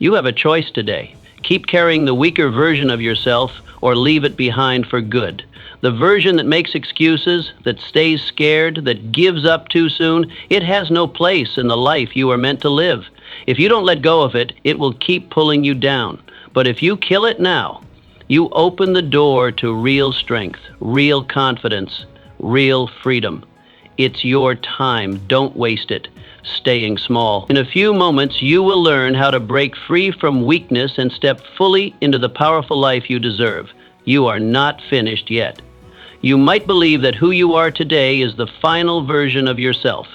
You have a choice today. Keep carrying the weaker version of yourself or leave it behind for good. The version that makes excuses, that stays scared, that gives up too soon, it has no place in the life you are meant to live. If you don't let go of it, it will keep pulling you down. But if you kill it now, you open the door to real strength, real confidence, real freedom. It's your time. Don't waste it staying small. In a few moments, you will learn how to break free from weakness and step fully into the powerful life you deserve. You are not finished yet. You might believe that who you are today is the final version of yourself,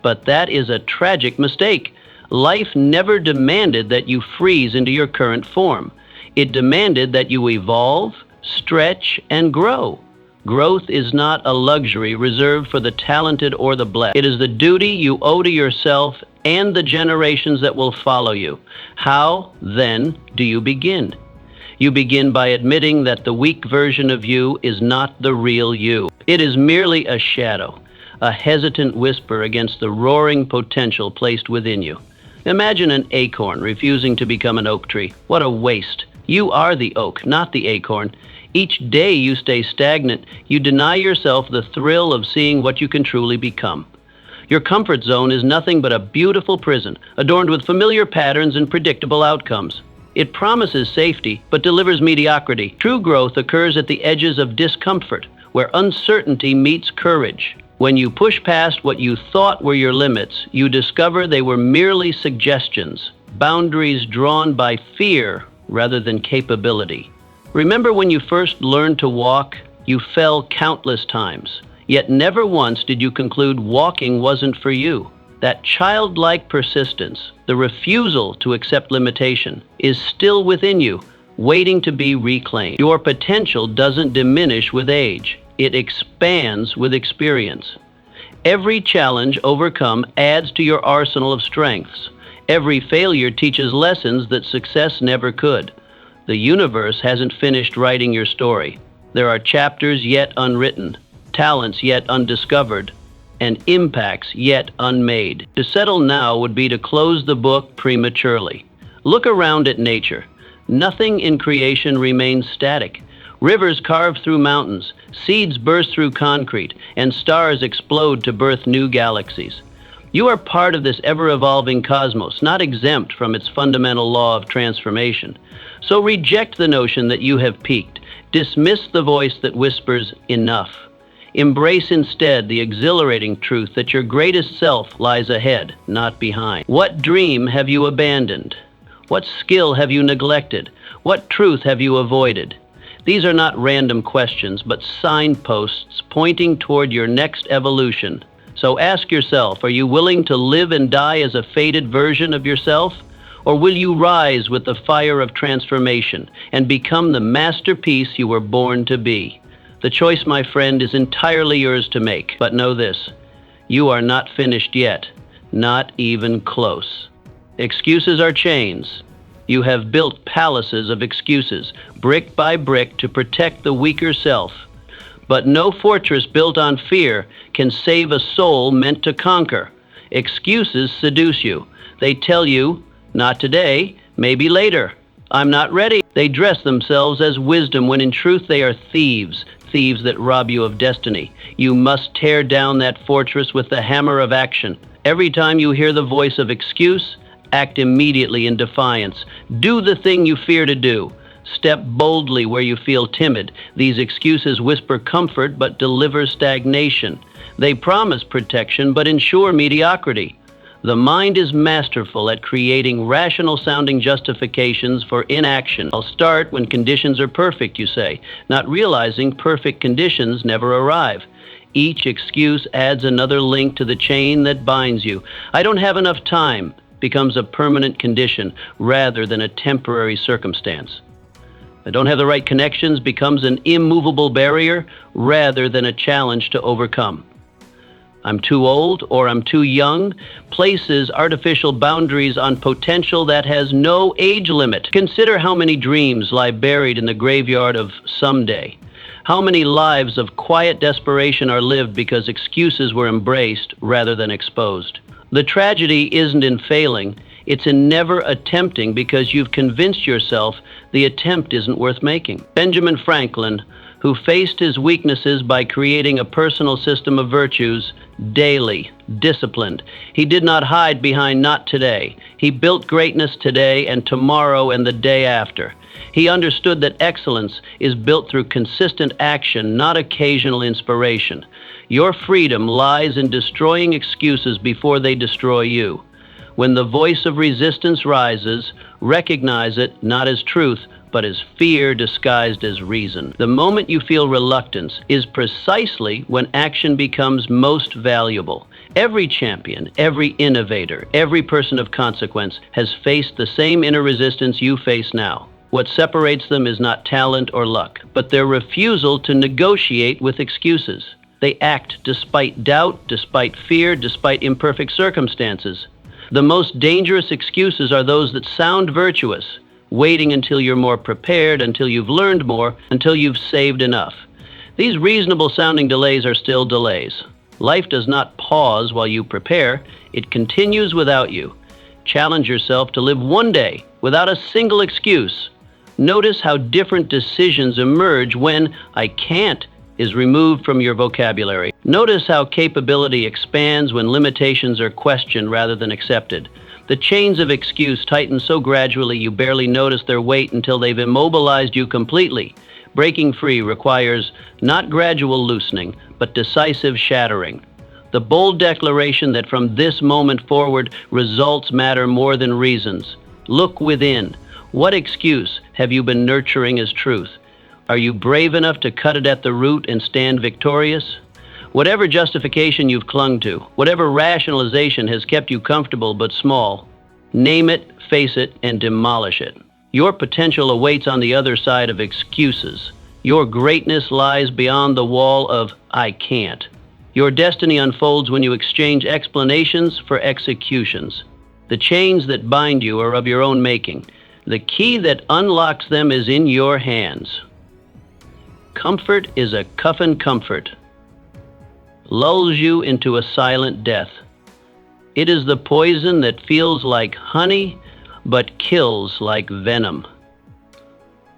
but that is a tragic mistake. Life never demanded that you freeze into your current form. It demanded that you evolve, stretch, and grow. Growth is not a luxury reserved for the talented or the blessed. It is the duty you owe to yourself and the generations that will follow you. How, then, do you begin? You begin by admitting that the weak version of you is not the real you. It is merely a shadow, a hesitant whisper against the roaring potential placed within you. Imagine an acorn refusing to become an oak tree. What a waste. You are the oak, not the acorn. Each day you stay stagnant, you deny yourself the thrill of seeing what you can truly become. Your comfort zone is nothing but a beautiful prison, adorned with familiar patterns and predictable outcomes. It promises safety, but delivers mediocrity. True growth occurs at the edges of discomfort, where uncertainty meets courage. When you push past what you thought were your limits, you discover they were merely suggestions, boundaries drawn by fear rather than capability. Remember when you first learned to walk? You fell countless times, yet never once did you conclude walking wasn't for you. That childlike persistence, the refusal to accept limitation, is still within you, waiting to be reclaimed. Your potential doesn't diminish with age. It expands with experience. Every challenge overcome adds to your arsenal of strengths. Every failure teaches lessons that success never could. The universe hasn't finished writing your story. There are chapters yet unwritten, talents yet undiscovered, and impacts yet unmade. To settle now would be to close the book prematurely. Look around at nature. Nothing in creation remains static. Rivers carve through mountains, seeds burst through concrete, and stars explode to birth new galaxies. You are part of this ever-evolving cosmos, not exempt from its fundamental law of transformation. So reject the notion that you have peaked. Dismiss the voice that whispers, enough. Embrace instead the exhilarating truth that your greatest self lies ahead, not behind. What dream have you abandoned? What skill have you neglected? What truth have you avoided? These are not random questions, but signposts pointing toward your next evolution. So ask yourself, are you willing to live and die as a faded version of yourself? Or will you rise with the fire of transformation and become the masterpiece you were born to be? The choice, my friend, is entirely yours to make. But know this, you are not finished yet, not even close. Excuses are chains. You have built palaces of excuses, brick by brick, to protect the weaker self. But no fortress built on fear can save a soul meant to conquer. Excuses seduce you. They tell you, not today, maybe later. I'm not ready. They dress themselves as wisdom when in truth they are thieves, thieves that rob you of destiny. You must tear down that fortress with the hammer of action. Every time you hear the voice of excuse, act immediately in defiance. Do the thing you fear to do. Step boldly where you feel timid. These excuses whisper comfort but deliver stagnation. They promise protection but ensure mediocrity. The mind is masterful at creating rational-sounding justifications for inaction. I'll start when conditions are perfect, you say, not realizing perfect conditions never arrive. Each excuse adds another link to the chain that binds you. I don't have enough time becomes a permanent condition rather than a temporary circumstance. I don't have the right connections becomes an immovable barrier rather than a challenge to overcome. I'm too old or I'm too young places artificial boundaries on potential that has no age limit. Consider how many dreams lie buried in the graveyard of someday. How many lives of quiet desperation are lived because excuses were embraced rather than exposed. The tragedy isn't in failing, It's in never attempting because you've convinced yourself the attempt isn't worth making. Benjamin Franklin, who faced his weaknesses by creating a personal system of virtues, daily, disciplined. He did not hide behind "not today." He built greatness today and tomorrow and the day after. He understood that excellence is built through consistent action, not occasional inspiration. Your freedom lies in destroying excuses before they destroy you. When the voice of resistance rises, recognize it not as truth, but as fear disguised as reason. The moment you feel reluctance is precisely when action becomes most valuable. Every champion, every innovator, every person of consequence has faced the same inner resistance you face now. What separates them is not talent or luck, but their refusal to negotiate with excuses. They act despite doubt, despite fear, despite imperfect circumstances. The most dangerous excuses are those that sound virtuous, waiting until you're more prepared, until you've learned more, until you've saved enough. These reasonable sounding delays are still delays. Life does not pause while you prepare, it continues without you. Challenge yourself to live one day without a single excuse. Notice how different decisions emerge when "I can't" is removed from your vocabulary. Notice how capability expands when limitations are questioned rather than accepted. The chains of excuse tighten so gradually you barely notice their weight until they've immobilized you completely. Breaking free requires not gradual loosening, but decisive shattering. The bold declaration that from this moment forward, results matter more than reasons. Look within. What excuse have you been nurturing as truth? Are you brave enough to cut it at the root and stand victorious? Whatever justification you've clung to, whatever rationalization has kept you comfortable but small, name it, face it, and demolish it. Your potential awaits on the other side of excuses. Your greatness lies beyond the wall of "I can't." Your destiny unfolds when you exchange explanations for executions. The chains that bind you are of your own making. The key that unlocks them is in your hands. Comfort is a coffin comfort. Lulls you into a silent death. It is the poison that feels like honey, but kills like venom.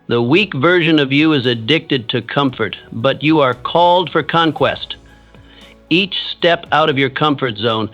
The weak version of you is addicted to comfort, but you are called for conquest. Each step out of your comfort zone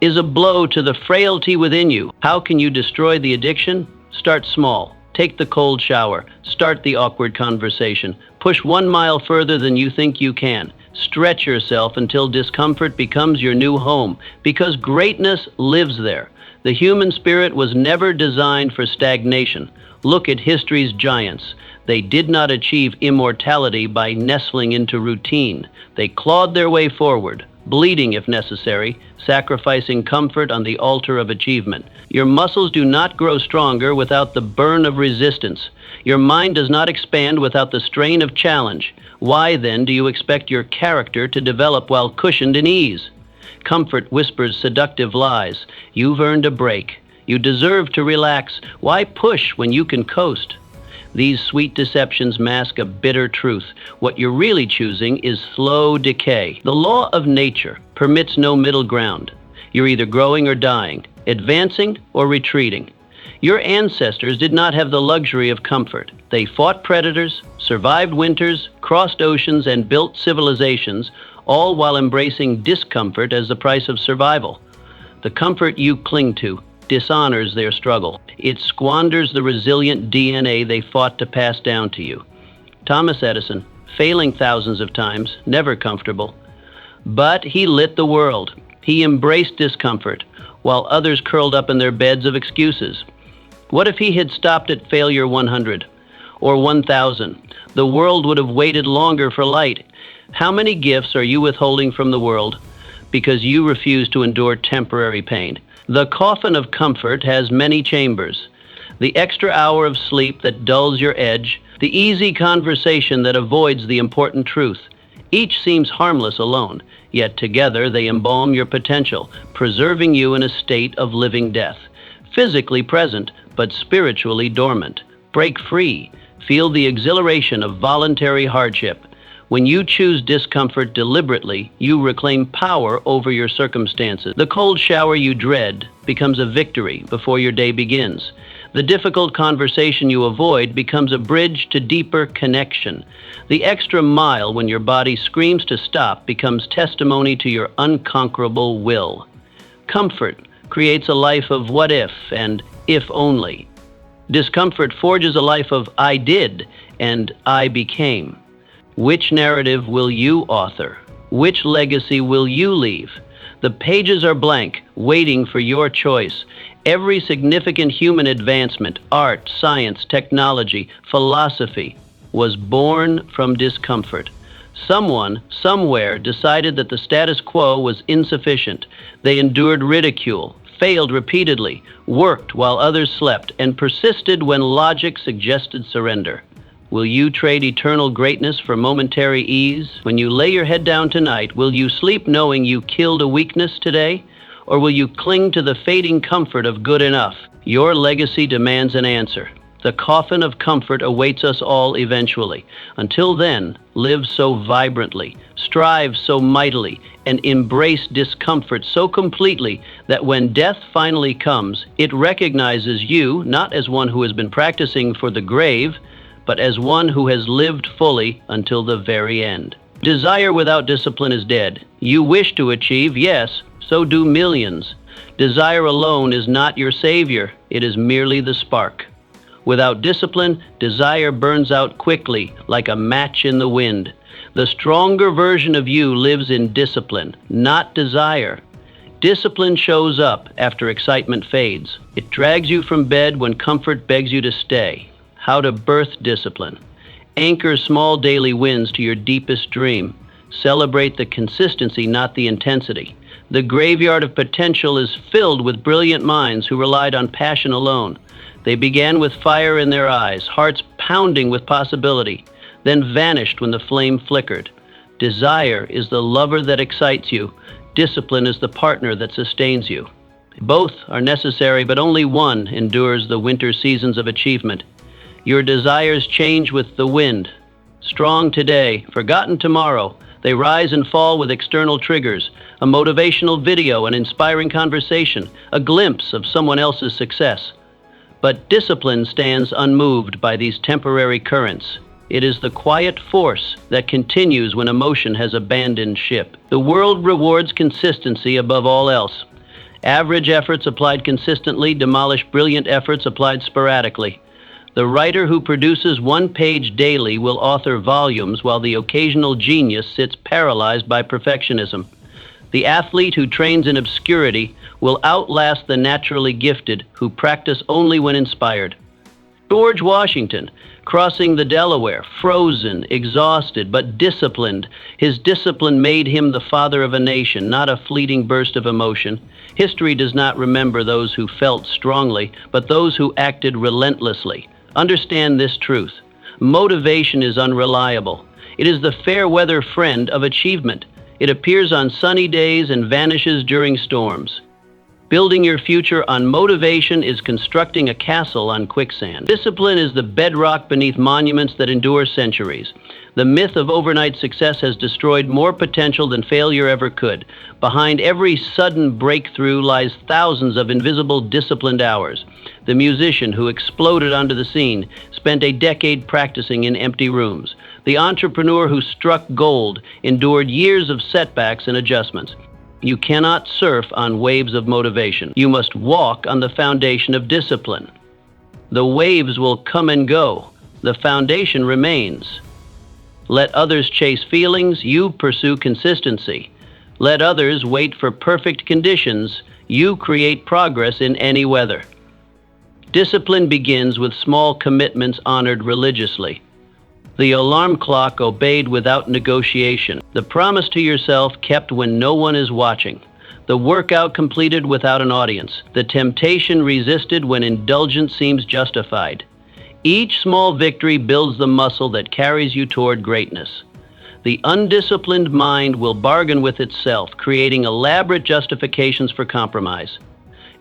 is a blow to the frailty within you. How can you destroy the addiction? Start small. Take the cold shower. Start the awkward conversation. Push 1 mile further than you think you can. Stretch yourself until discomfort becomes your new home, because greatness lives there. The human spirit was never designed for stagnation. Look at history's giants. They did not achieve immortality by nestling into routine. They clawed their way forward, bleeding if necessary, sacrificing comfort on the altar of achievement. Your muscles do not grow stronger without the burn of resistance. Your mind does not expand without the strain of challenge. Why then do you expect your character to develop while cushioned in ease? Comfort whispers seductive lies. You've earned a break. You deserve to relax. Why push when you can coast? These sweet deceptions mask a bitter truth. What you're really choosing is slow decay. The law of nature permits no middle ground. You're either growing or dying, advancing or retreating. Your ancestors did not have the luxury of comfort. They fought predators, survived winters, crossed oceans, and built civilizations, all while embracing discomfort as the price of survival. The comfort you cling to dishonors their struggle. It squanders the resilient DNA they fought to pass down to you. Thomas Edison, failing thousands of times, never comfortable. But he lit the world. He embraced discomfort, while others curled up in their beds of excuses. What if he had stopped at failure 100 or 1,000? The world would have waited longer for light. How many gifts are you withholding from the world because you refuse to endure temporary pain? The coffin of comfort has many chambers. The extra hour of sleep that dulls your edge, the easy conversation that avoids the important truth. Each seems harmless alone, yet together they embalm your potential, preserving you in a state of living death. Physically present, but spiritually dormant. Break free. Feel the exhilaration of voluntary hardship. When you choose discomfort deliberately, you reclaim power over your circumstances. The cold shower you dread becomes a victory before your day begins. The difficult conversation you avoid becomes a bridge to deeper connection. The extra mile when your body screams to stop becomes testimony to your unconquerable will. Comfort creates a life of what if and if only. Discomfort forges a life of I did and I became. Which narrative will you author? Which legacy will you leave? The pages are blank, waiting for your choice. Every significant human advancement, art, science, technology, philosophy, was born from discomfort. Someone, somewhere, decided that the status quo was insufficient. They endured ridicule, failed repeatedly, worked while others slept, and persisted when logic suggested surrender. Will you trade eternal greatness for momentary ease? When you lay your head down tonight, will you sleep knowing you killed a weakness today? Or will you cling to the fading comfort of good enough? Your legacy demands an answer. The coffin of comfort awaits us all eventually. Until then, live so vibrantly, strive so mightily, and embrace discomfort so completely that when death finally comes, it recognizes you not as one who has been practicing for the grave, but as one who has lived fully until the very end. Desire without discipline is dead. You wish to achieve, yes, so do millions. Desire alone is not your savior, it is merely the spark. Without discipline, desire burns out quickly, like a match in the wind. The stronger version of you lives in discipline, not desire. Discipline shows up after excitement fades. It drags you from bed when comfort begs you to stay. How to birth discipline. Anchor small daily wins to your deepest dream. Celebrate the consistency, not the intensity. The graveyard of potential is filled with brilliant minds who relied on passion alone. They began with fire in their eyes, hearts pounding with possibility, then vanished when the flame flickered. Desire is the lover that excites you. Discipline is the partner that sustains you. Both are necessary, but only one endures the winter seasons of achievement. Your desires change with the wind. Strong today, forgotten tomorrow. They rise and fall with external triggers, a motivational video, an inspiring conversation, a glimpse of someone else's success. But discipline stands unmoved by these temporary currents. It is the quiet force that continues when emotion has abandoned ship. The world rewards consistency above all else. Average efforts applied consistently demolish brilliant efforts applied sporadically. The writer who produces one page daily will author volumes, while the occasional genius sits paralyzed by perfectionism. The athlete who trains in obscurity will outlast the naturally gifted who practice only when inspired. George Washington, crossing the Delaware, frozen, exhausted, but disciplined. His discipline made him the father of a nation, not a fleeting burst of emotion. History does not remember those who felt strongly, but those who acted relentlessly. Understand this truth. Motivation is unreliable. It is the fair weather friend of achievement. It appears on sunny days and vanishes during storms. Building your future on motivation is constructing a castle on quicksand. Discipline is the bedrock beneath monuments that endure centuries. The myth of overnight success has destroyed more potential than failure ever could. Behind every sudden breakthrough lies thousands of invisible disciplined hours. The musician who exploded onto the scene spent a decade practicing in empty rooms. The entrepreneur who struck gold endured years of setbacks and adjustments. You cannot surf on waves of motivation. You must walk on the foundation of discipline. The waves will come and go. The foundation remains. Let others chase feelings. You pursue consistency. Let others wait for perfect conditions. You create progress in any weather. Discipline begins with small commitments honored religiously. The alarm clock obeyed without negotiation. The promise to yourself kept when no one is watching. The workout completed without an audience. The temptation resisted when indulgence seems justified. Each small victory builds the muscle that carries you toward greatness. The undisciplined mind will bargain with itself, creating elaborate justifications for compromise.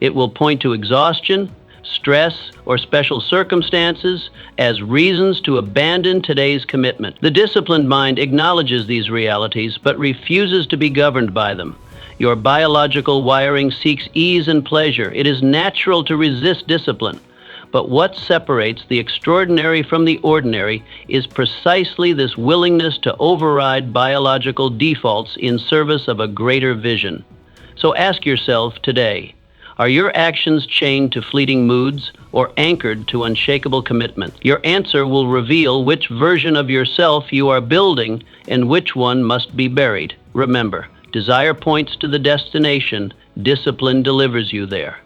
It will point to exhaustion, stress, or special circumstances as reasons to abandon today's commitment. The disciplined mind acknowledges these realities but refuses to be governed by them. Your biological wiring seeks ease and pleasure. It is natural to resist discipline. But what separates the extraordinary from the ordinary is precisely this willingness to override biological defaults in service of a greater vision. So ask yourself today, are your actions chained to fleeting moods or anchored to unshakable commitment? Your answer will reveal which version of yourself you are building and which one must be buried. Remember, desire points to the destination, discipline delivers you there.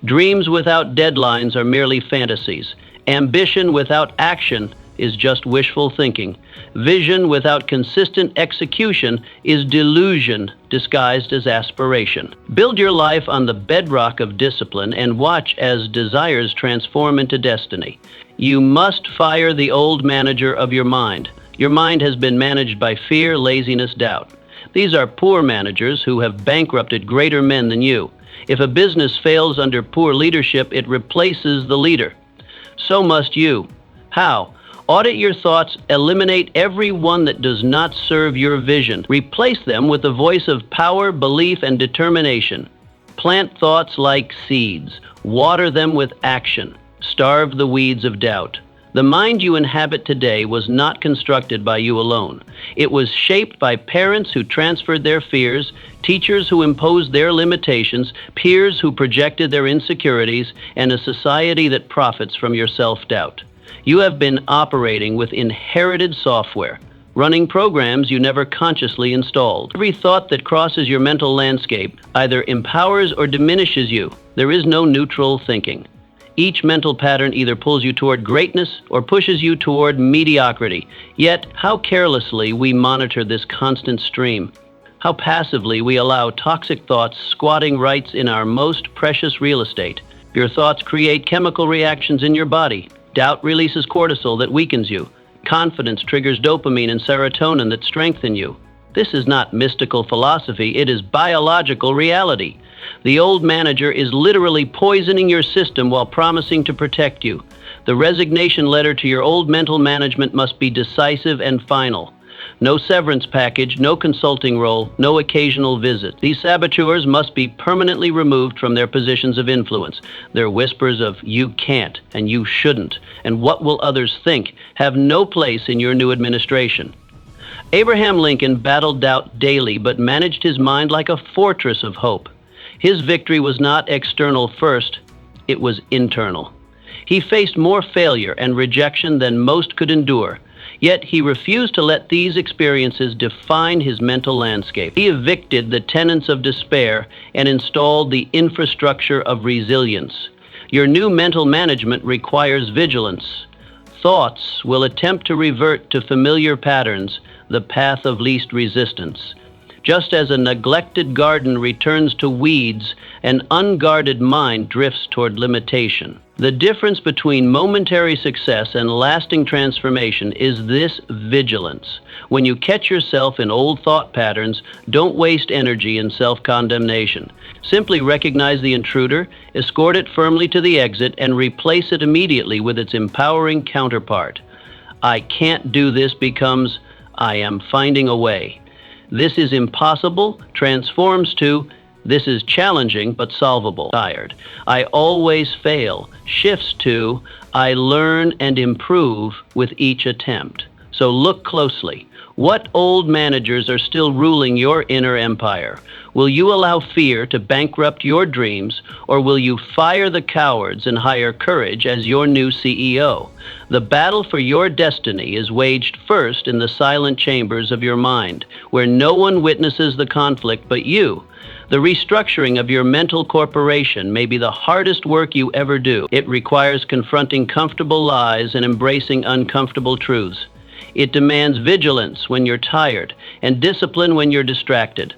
Dreams without deadlines are merely fantasies. Ambition without action is just wishful thinking. Vision without consistent execution is delusion disguised as aspiration. Build your life on the bedrock of discipline and watch as desires transform into destiny. You must fire the old manager of your mind. Your mind has been managed by fear, laziness, doubt. These are poor managers who have bankrupted greater men than you. If a business fails under poor leadership, it replaces the leader. So must you. How? Audit your thoughts, eliminate every one that does not serve your vision. Replace them with the voice of power, belief, and determination. Plant thoughts like seeds. Water them with action. Starve the weeds of doubt. The mind you inhabit today was not constructed by you alone. It was shaped by parents who transferred their fears, teachers who imposed their limitations, peers who projected their insecurities, and a society that profits from your self-doubt. You have been operating with inherited software, running programs you never consciously installed. Every thought that crosses your mental landscape either empowers or diminishes you. There is no neutral thinking. Each mental pattern either pulls you toward greatness or pushes you toward mediocrity. Yet, how carelessly we monitor this constant stream. How passively we allow toxic thoughts squatting rights in our most precious real estate. Your thoughts create chemical reactions in your body. Doubt releases cortisol that weakens you. Confidence triggers dopamine and serotonin that strengthen you. This is not mystical philosophy, it is biological reality. The old manager is literally poisoning your system while promising to protect you. The resignation letter to your old mental management must be decisive and final. No severance package, no consulting role, no occasional visit. These saboteurs must be permanently removed from their positions of influence. Their whispers of "you can't" and "you shouldn't" and "what will others think" have no place in your new administration. Abraham Lincoln battled doubt daily but managed his mind like a fortress of hope. His victory was not external first, it was internal. He faced more failure and rejection than most could endure, yet he refused to let these experiences define his mental landscape. He evicted the tenants of despair and installed the infrastructure of resilience. Your new mental management requires vigilance. Thoughts will attempt to revert to familiar patterns, the path of least resistance. Just as a neglected garden returns to weeds, an unguarded mind drifts toward limitation. The difference between momentary success and lasting transformation is this vigilance. When you catch yourself in old thought patterns, don't waste energy in self-condemnation. Simply recognize the intruder, escort it firmly to the exit, and replace it immediately with its empowering counterpart. "I can't do this" becomes "I am finding a way." "This is impossible" transforms to "this is challenging but solvable." Tired. "I always fail" shifts to "I learn and improve with each attempt." So look closely. What old managers are still ruling your inner empire? Will you allow fear to bankrupt your dreams, or will you fire the cowards and hire courage as your new CEO? The battle for your destiny is waged first in the silent chambers of your mind, where no one witnesses the conflict but you. The restructuring of your mental corporation may be the hardest work you ever do. It requires confronting comfortable lies and embracing uncomfortable truths. It demands vigilance when you're tired and discipline when you're distracted.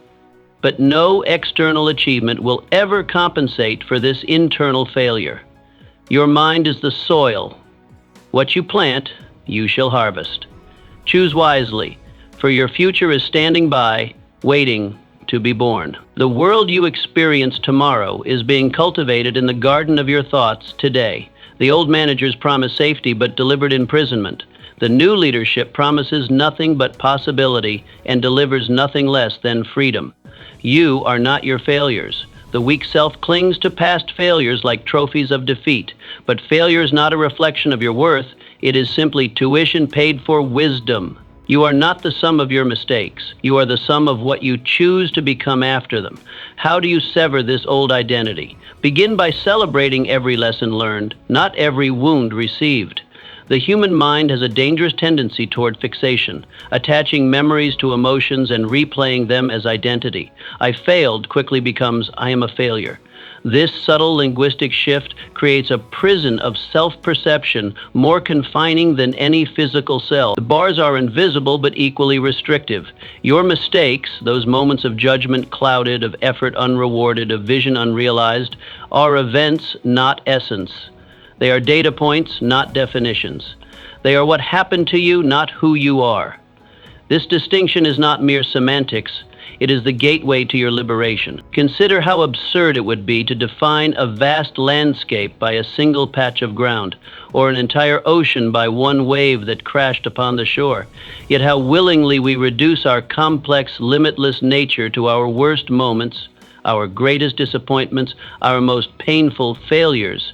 But no external achievement will ever compensate for this internal failure. Your mind is the soil. What you plant, you shall harvest. Choose wisely, for your future is standing by, waiting to be born. The world you experience tomorrow is being cultivated in the garden of your thoughts today. The old managers promise safety but delivered imprisonment. The new leadership promises nothing but possibility and delivers nothing less than freedom. You are not your failures. The weak self clings to past failures like trophies of defeat, but failure is not a reflection of your worth. It is simply tuition paid for wisdom. You are not the sum of your mistakes. You are the sum of what you choose to become after them. How do you sever this old identity? Begin by celebrating every lesson learned, not every wound received. The human mind has a dangerous tendency toward fixation, attaching memories to emotions and replaying them as identity. I failed quickly becomes I am a failure. This subtle linguistic shift creates a prison of self-perception more confining than any physical cell. The bars are invisible but equally restrictive. Your mistakes, those moments of judgment clouded, of effort unrewarded, of vision unrealized, are events, not essence. They are data points, not definitions. They are what happened to you, not who you are. This distinction is not mere semantics. It is the gateway to your liberation. Consider how absurd it would be to define a vast landscape by a single patch of ground, or an entire ocean by one wave that crashed upon the shore. Yet how willingly we reduce our complex, limitless nature to our worst moments, our greatest disappointments, our most painful failures.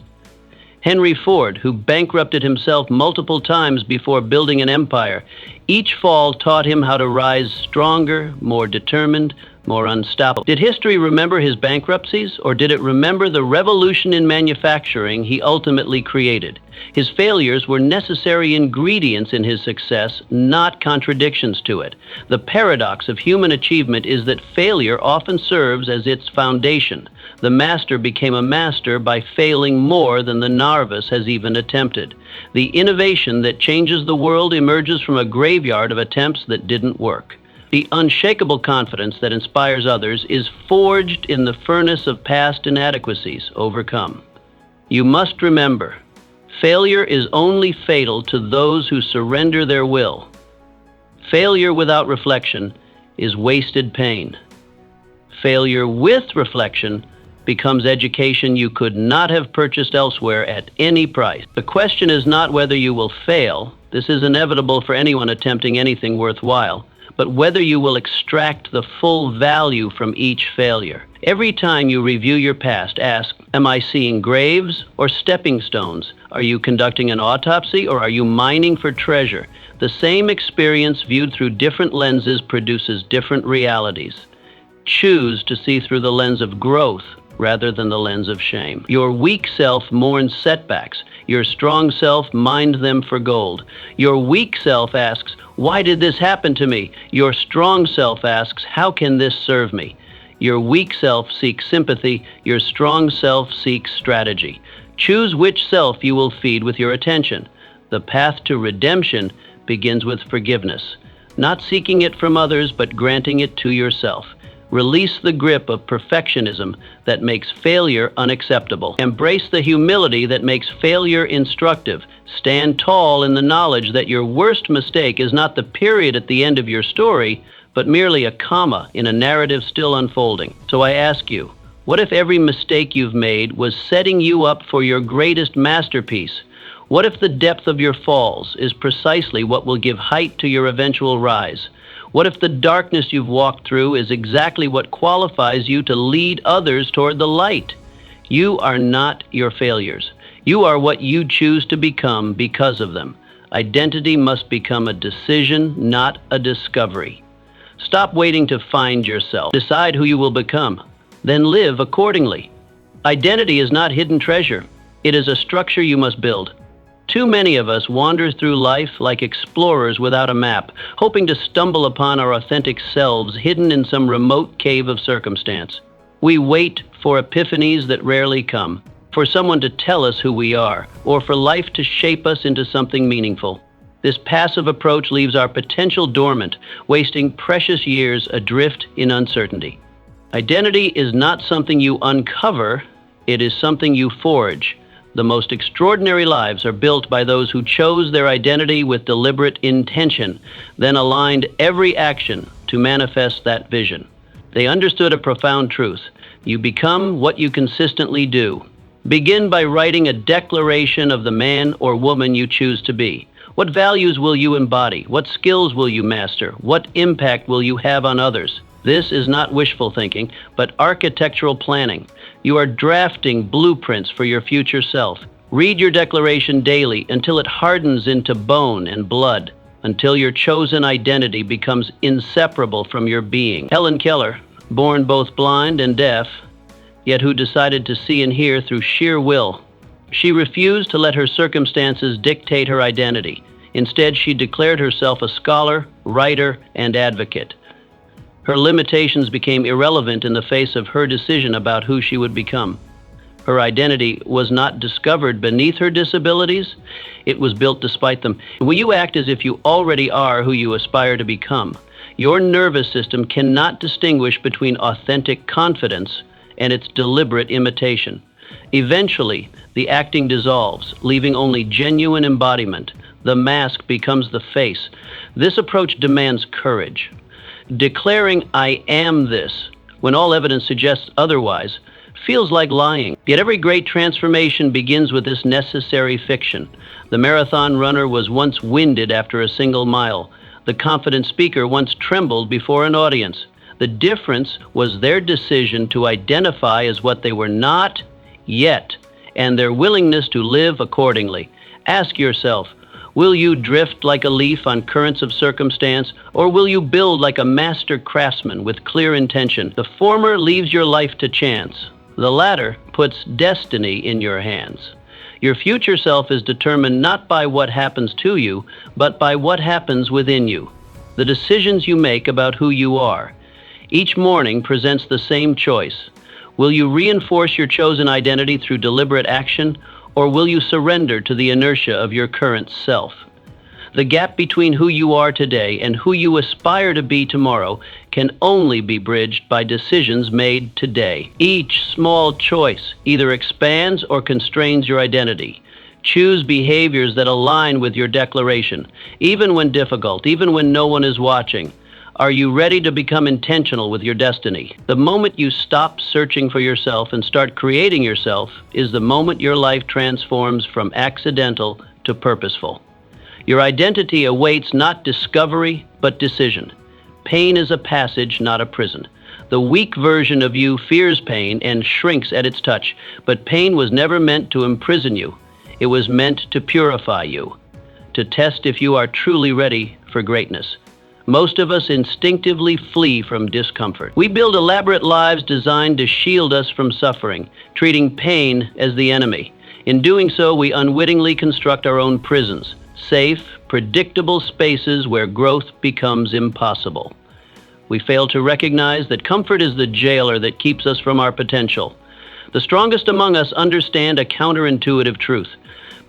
Henry Ford, who bankrupted himself multiple times before building an empire, each fall taught him how to rise stronger, more determined, more unstoppable. Did history remember his bankruptcies, or did it remember the revolution in manufacturing he ultimately created? His failures were necessary ingredients in his success, not contradictions to it. The paradox of human achievement is that failure often serves as its foundation. The master became a master by failing more than the novice has even attempted. The innovation that changes the world emerges from a graveyard of attempts that didn't work. The unshakable confidence that inspires others is forged in the furnace of past inadequacies overcome. You must remember, failure is only fatal to those who surrender their will. Failure without reflection is wasted pain. Failure with reflection becomes education you could not have purchased elsewhere at any price. The question is not whether you will fail. This is inevitable for anyone attempting anything worthwhile. But whether you will extract the full value from each failure. Every time you review your past, ask, am I seeing graves or stepping stones? Are you conducting an autopsy or are you mining for treasure? The same experience viewed through different lenses produces different realities. Choose to see through the lens of growth rather than the lens of shame. Your weak self mourns setbacks. Your strong self mined them for gold. Your weak self asks, why did this happen to me? Your strong self asks, how can this serve me? Your weak self seeks sympathy. Your strong self seeks strategy. Choose which self you will feed with your attention. The path to redemption begins with forgiveness, not seeking it from others, but granting it to yourself. Release the grip of perfectionism that makes failure unacceptable. Embrace the humility that makes failure instructive. Stand tall in the knowledge that your worst mistake is not the period at the end of your story, but merely a comma in a narrative still unfolding. So I ask you, what if every mistake you've made was setting you up for your greatest masterpiece? What if the depth of your falls is precisely what will give height to your eventual rise? What if the darkness you've walked through is exactly what qualifies you to lead others toward the light? You are not your failures. You are what you choose to become because of them. Identity must become a decision, not a discovery. Stop waiting to find yourself. Decide who you will become. Then live accordingly. Identity is not hidden treasure. It is a structure you must build. Too many of us wander through life like explorers without a map, hoping to stumble upon our authentic selves hidden in some remote cave of circumstance. We wait for epiphanies that rarely come, for someone to tell us who we are, or for life to shape us into something meaningful. This passive approach leaves our potential dormant, wasting precious years adrift in uncertainty. Identity is not something you uncover, it is something you forge. The most extraordinary lives are built by those who chose their identity with deliberate intention, then aligned every action to manifest that vision. They understood a profound truth. You become what you consistently do. Begin by writing a declaration of the man or woman you choose to be. What values will you embody? What skills will you master? What impact will you have on others? This is not wishful thinking, but architectural planning. You are drafting blueprints for your future self. Read your declaration daily until it hardens into bone and blood, until your chosen identity becomes inseparable from your being. Helen Keller, born both blind and deaf, yet who decided to see and hear through sheer will. She refused to let her circumstances dictate her identity. Instead, she declared herself a scholar, writer, and advocate. Her limitations became irrelevant in the face of her decision about who she would become. Her identity was not discovered beneath her disabilities, it was built despite them. When you act as if you already are who you aspire to become, your nervous system cannot distinguish between authentic confidence and its deliberate imitation. Eventually, the acting dissolves, leaving only genuine embodiment. The mask becomes the face. This approach demands courage. Declaring "I am this" when all evidence suggests otherwise feels like lying. Yet every great transformation begins with this necessary fiction. The marathon runner was once winded after a single mile. The confident speaker once trembled before an audience. The difference was their decision to identify as what they were not yet, and their willingness to live accordingly. Ask yourself, will you drift like a leaf on currents of circumstance, or will you build like a master craftsman with clear intention? The former leaves your life to chance. The latter puts destiny in your hands. Your future self is determined not by what happens to you, but by what happens within you. The decisions you make about who you are. Each morning presents the same choice. Will you reinforce your chosen identity through deliberate action, or will you surrender to the inertia of your current self? The gap between who you are today and who you aspire to be tomorrow can only be bridged by decisions made today. Each small choice either expands or constrains your identity. Choose behaviors that align with your declaration, even when difficult, even when no one is watching. Are you ready to become intentional with your destiny? The moment you stop searching for yourself and start creating yourself is the moment your life transforms from accidental to purposeful. Your identity awaits not discovery, but decision. Pain is a passage, not a prison. The weak version of you fears pain and shrinks at its touch, but pain was never meant to imprison you. It was meant to purify you, to test if you are truly ready for greatness. Most of us instinctively flee from discomfort. We build elaborate lives designed to shield us from suffering, treating pain as the enemy. In doing so, we unwittingly construct our own prisons. Safe, predictable spaces where growth becomes impossible. We fail to recognize that comfort is the jailer that keeps us from our potential. The strongest among us understand a counterintuitive truth.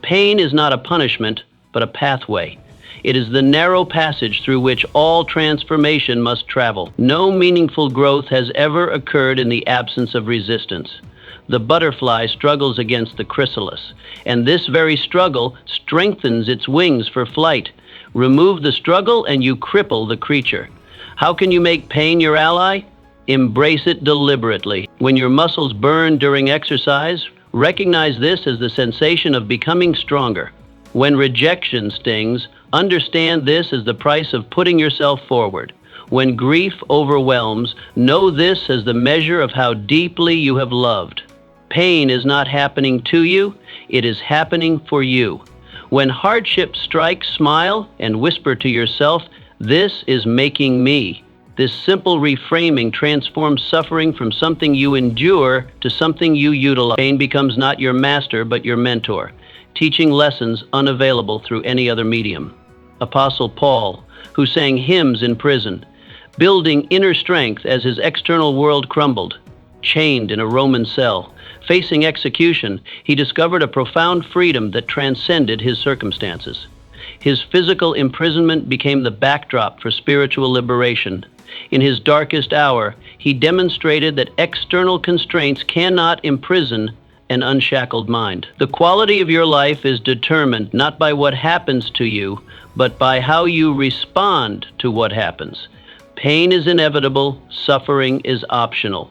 Pain is not a punishment, but a pathway. It is the narrow passage through which all transformation must travel. No meaningful growth has ever occurred in the absence of resistance. The butterfly struggles against the chrysalis, and this very struggle strengthens its wings for flight. Remove the struggle and you cripple the creature. How can you make pain your ally? Embrace it deliberately. When your muscles burn during exercise, recognize this as the sensation of becoming stronger. When rejection stings, understand this as the price of putting yourself forward. When grief overwhelms, know this as the measure of how deeply you have loved. Pain is not happening to you, it is happening for you. When hardship strikes, smile and whisper to yourself, "This is making me." This simple reframing transforms suffering from something you endure to something you utilize. Pain becomes not your master, but your mentor, teaching lessons unavailable through any other medium. Apostle Paul, who sang hymns in prison, building inner strength as his external world crumbled, chained in a Roman cell, facing execution, he discovered a profound freedom that transcended his circumstances. His physical imprisonment became the backdrop for spiritual liberation. In his darkest hour, he demonstrated that external constraints cannot imprison an unshackled mind. The quality of your life is determined not by what happens to you, but by how you respond to what happens. Pain is inevitable, suffering is optional.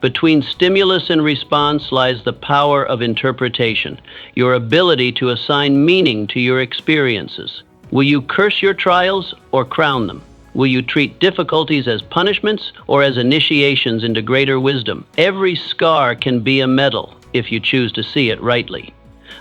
Between stimulus and response lies the power of interpretation, your ability to assign meaning to your experiences. Will you curse your trials or crown them? Will you treat difficulties as punishments or as initiations into greater wisdom? Every scar can be a medal if you choose to see it rightly.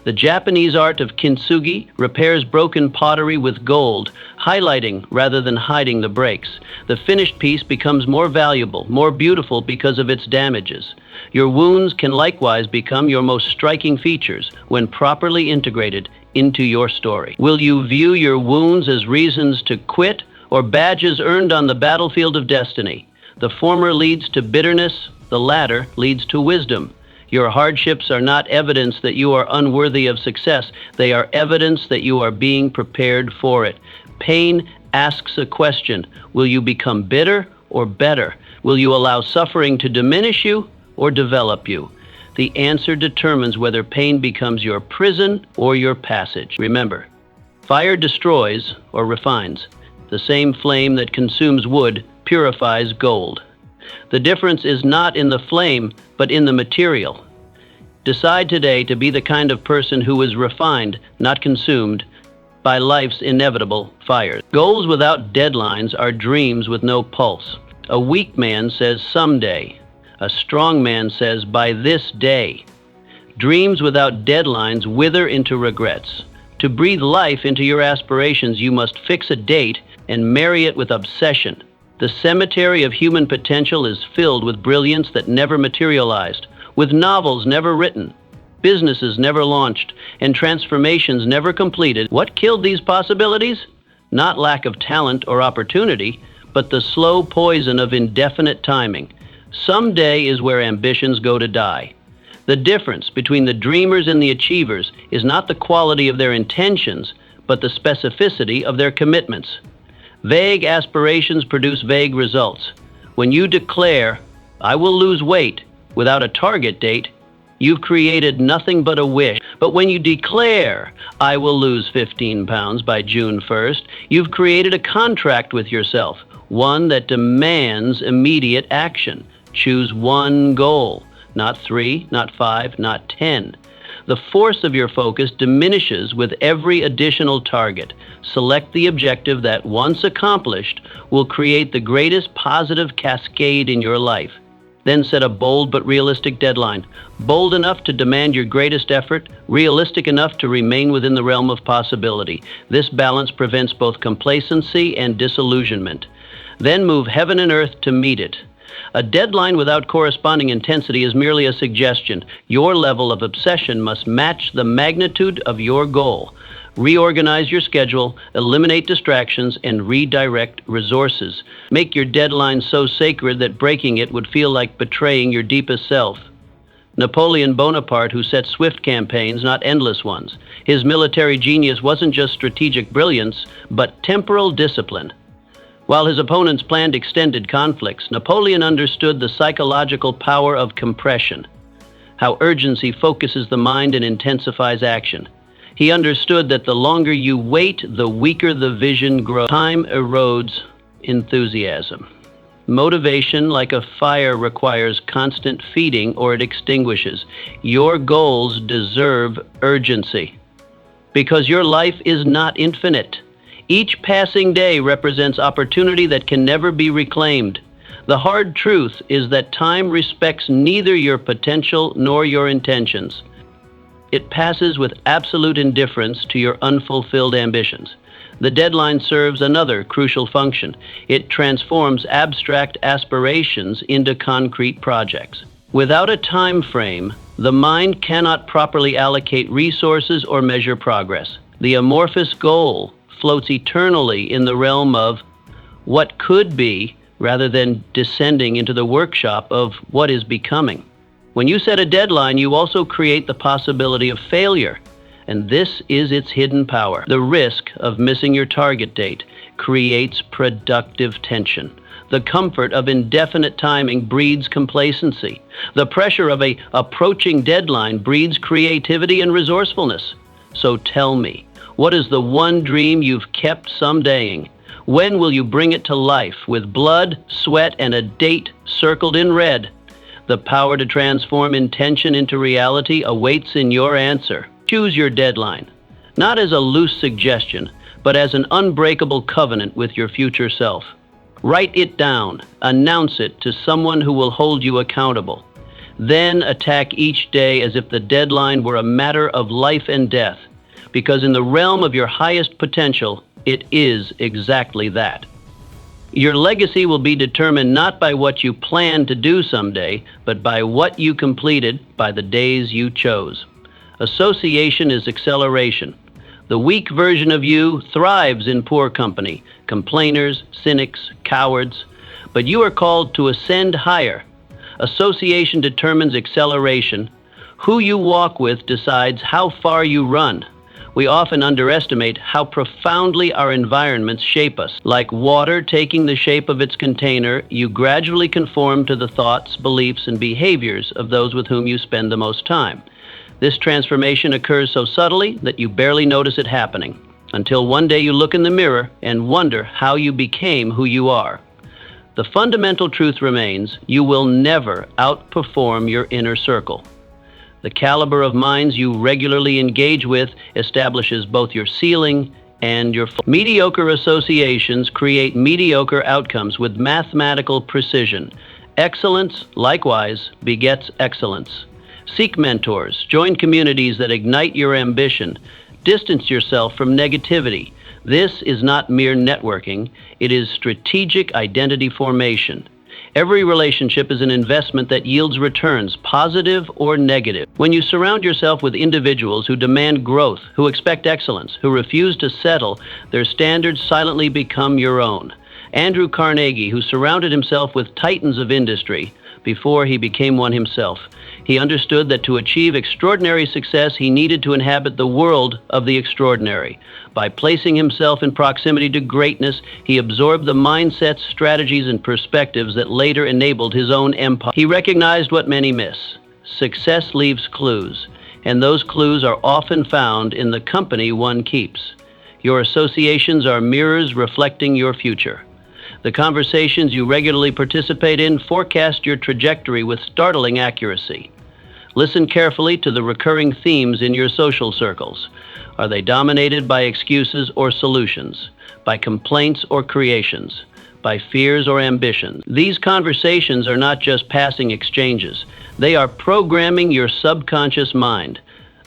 The Japanese art of kintsugi repairs broken pottery with gold, highlighting rather than hiding the breaks. The finished piece becomes more valuable, more beautiful because of its damages. Your wounds can likewise become your most striking features when properly integrated into your story. Will you view your wounds as reasons to quit or badges earned on the battlefield of destiny? The former leads to bitterness, the latter leads to wisdom. Your hardships are not evidence that you are unworthy of success. They are evidence that you are being prepared for it. Pain asks a question. Will you become bitter or better? Will you allow suffering to diminish you or develop you? The answer determines whether pain becomes your prison or your passage. Remember, fire destroys or refines. The same flame that consumes wood purifies gold. The difference is not in the flame, but in the material. Decide today to be the kind of person who is refined, not consumed, by life's inevitable fires. Goals without deadlines are dreams with no pulse. A weak man says someday. A strong man says by this day. Dreams without deadlines wither into regrets. To breathe life into your aspirations, you must fix a date and marry it with obsession. The cemetery of human potential is filled with brilliance that never materialized, with novels never written, businesses never launched, and transformations never completed. What killed these possibilities? Not lack of talent or opportunity, but the slow poison of indefinite timing. Someday is where ambitions go to die. The difference between the dreamers and the achievers is not the quality of their intentions, but the specificity of their commitments. Vague aspirations produce vague results. When you declare, "I will lose weight," without a target date, you've created nothing but a wish. But when you declare, "I will lose 15 pounds by June 1st, you've created a contract with yourself, one that demands immediate action. Choose one goal, not 3, not 5, not 10. The force of your focus diminishes with every additional target. Select the objective that, once accomplished, will create the greatest positive cascade in your life. Then set a bold but realistic deadline. Bold enough to demand your greatest effort, realistic enough to remain within the realm of possibility. This balance prevents both complacency and disillusionment. Then move heaven and earth to meet it. A deadline without corresponding intensity is merely a suggestion. Your level of obsession must match the magnitude of your goal. Reorganize your schedule, eliminate distractions, and redirect resources. Make your deadline so sacred that breaking it would feel like betraying your deepest self. Napoleon Bonaparte, who set swift campaigns, not endless ones. His military genius wasn't just strategic brilliance, but temporal discipline. While his opponents planned extended conflicts, Napoleon understood the psychological power of compression, how urgency focuses the mind and intensifies action. He understood that the longer you wait, the weaker the vision grows. Time erodes enthusiasm. Motivation, like a fire, requires constant feeding or it extinguishes. Your goals deserve urgency because your life is not infinite. Each passing day represents opportunity that can never be reclaimed. The hard truth is that time respects neither your potential nor your intentions. It passes with absolute indifference to your unfulfilled ambitions. The deadline serves another crucial function. It transforms abstract aspirations into concrete projects. Without a time frame, the mind cannot properly allocate resources or measure progress. The amorphous goal floats eternally in the realm of what could be rather than descending into the workshop of what is becoming. When you set a deadline, you also create the possibility of failure, and this is its hidden power. The risk of missing your target date creates productive tension. The comfort of indefinite timing breeds complacency. The pressure of an approaching deadline breeds creativity and resourcefulness. So tell me, what is the one dream you've kept somedaying? When will you bring it to life with blood, sweat, and a date circled in red? The power to transform intention into reality awaits in your answer. Choose your deadline, not as a loose suggestion, but as an unbreakable covenant with your future self. Write it down, announce it to someone who will hold you accountable. Then attack each day as if the deadline were a matter of life and death, because in the realm of your highest potential, it is exactly that. Your legacy will be determined not by what you plan to do someday, but by what you completed by the days you chose. Association is acceleration. The weak version of you thrives in poor company, complainers, cynics, cowards, but you are called to ascend higher. Association determines acceleration. Who you walk with decides how far you run. We often underestimate how profoundly our environments shape us. Like water taking the shape of its container, you gradually conform to the thoughts, beliefs, and behaviors of those with whom you spend the most time. This transformation occurs so subtly that you barely notice it happening, until one day you look in the mirror and wonder how you became who you are. The fundamental truth remains: you will never outperform your inner circle. The caliber of minds you regularly engage with establishes both your ceiling and your floor. Mediocre associations create mediocre outcomes with mathematical precision. Excellence, likewise, begets excellence. Seek mentors, join communities that ignite your ambition, distance yourself from negativity. This is not mere networking, it is strategic identity formation. Every relationship is an investment that yields returns, positive or negative. When you surround yourself with individuals who demand growth, who expect excellence, who refuse to settle, their standards silently become your own. Andrew Carnegie, who surrounded himself with titans of industry before he became one himself, he understood that to achieve extraordinary success, he needed to inhabit the world of the extraordinary. By placing himself in proximity to greatness, he absorbed the mindsets, strategies, and perspectives that later enabled his own empire. He recognized what many miss. Success leaves clues, and those clues are often found in the company one keeps. Your associations are mirrors reflecting your future. The conversations you regularly participate in forecast your trajectory with startling accuracy. Listen carefully to the recurring themes in your social circles. Are they dominated by excuses or solutions? By complaints or creations? By fears or ambitions? These conversations are not just passing exchanges. They are programming your subconscious mind.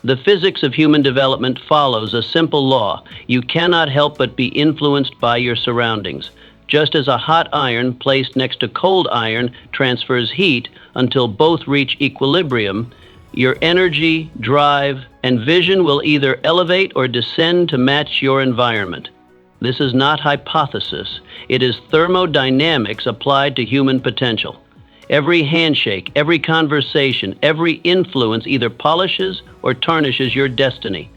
The physics of human development follows a simple law. You cannot help but be influenced by your surroundings. Just as a hot iron placed next to cold iron transfers heat until both reach equilibrium, your energy, drive, and vision will either elevate or descend to match your environment. This is not hypothesis. It is thermodynamics applied to human potential. Every handshake, every conversation, every influence either polishes or tarnishes your destiny.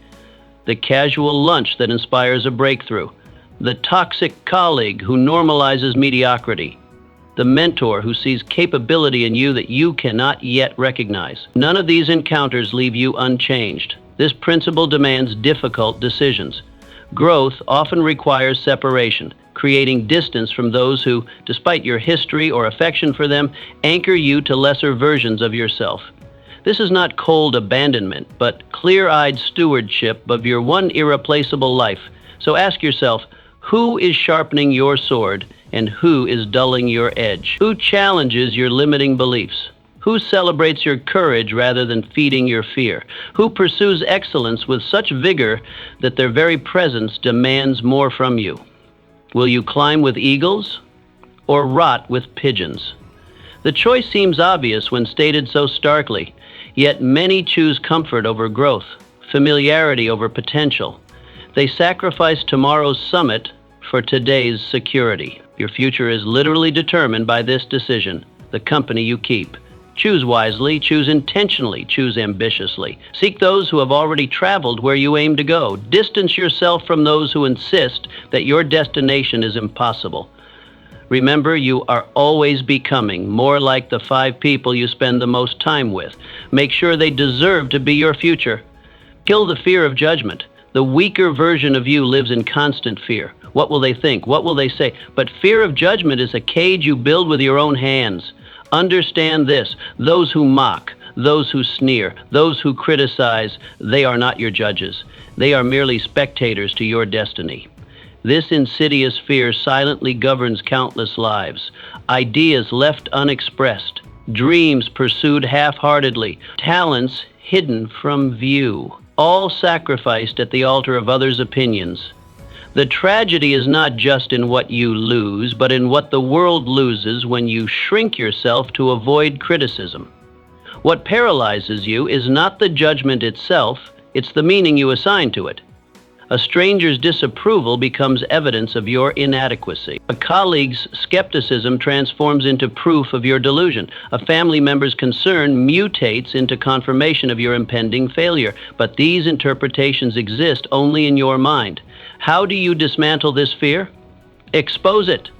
The casual lunch that inspires a breakthrough. The toxic colleague who normalizes mediocrity. The mentor who sees capability in you that you cannot yet recognize. None of these encounters leave you unchanged. This principle demands difficult decisions. Growth often requires separation, creating distance from those who, despite your history or affection for them, anchor you to lesser versions of yourself. This is not cold abandonment, but clear-eyed stewardship of your one irreplaceable life. So ask yourself, who is sharpening your sword and who is dulling your edge? Who challenges your limiting beliefs? Who celebrates your courage rather than feeding your fear? Who pursues excellence with such vigor that their very presence demands more from you? Will you climb with eagles or rot with pigeons? The choice seems obvious when stated so starkly, yet many choose comfort over growth, familiarity over potential. They sacrifice tomorrow's summit for today's security. Your future is literally determined by this decision, the company you keep. Choose wisely, choose intentionally, choose ambitiously. Seek those who have already traveled where you aim to go. Distance yourself from those who insist that your destination is impossible. Remember, you are always becoming more like the 5 people you spend the most time with. Make sure they deserve to be your future. Kill the fear of judgment. The weaker version of you lives in constant fear. What will they think? What will they say? But fear of judgment is a cage you build with your own hands. Understand this: those who mock, those who sneer, those who criticize, they are not your judges. They are merely spectators to your destiny. This insidious fear silently governs countless lives. Ideas left unexpressed, dreams pursued half-heartedly, talents hidden from view, all sacrificed at the altar of others' opinions. The tragedy is not just in what you lose, but in what the world loses when you shrink yourself to avoid criticism. What paralyzes you is not the judgment itself, it's the meaning you assign to it. A stranger's disapproval becomes evidence of your inadequacy. A colleague's skepticism transforms into proof of your delusion. A family member's concern mutates into confirmation of your impending failure. But these interpretations exist only in your mind. How do you dismantle this fear? Expose it.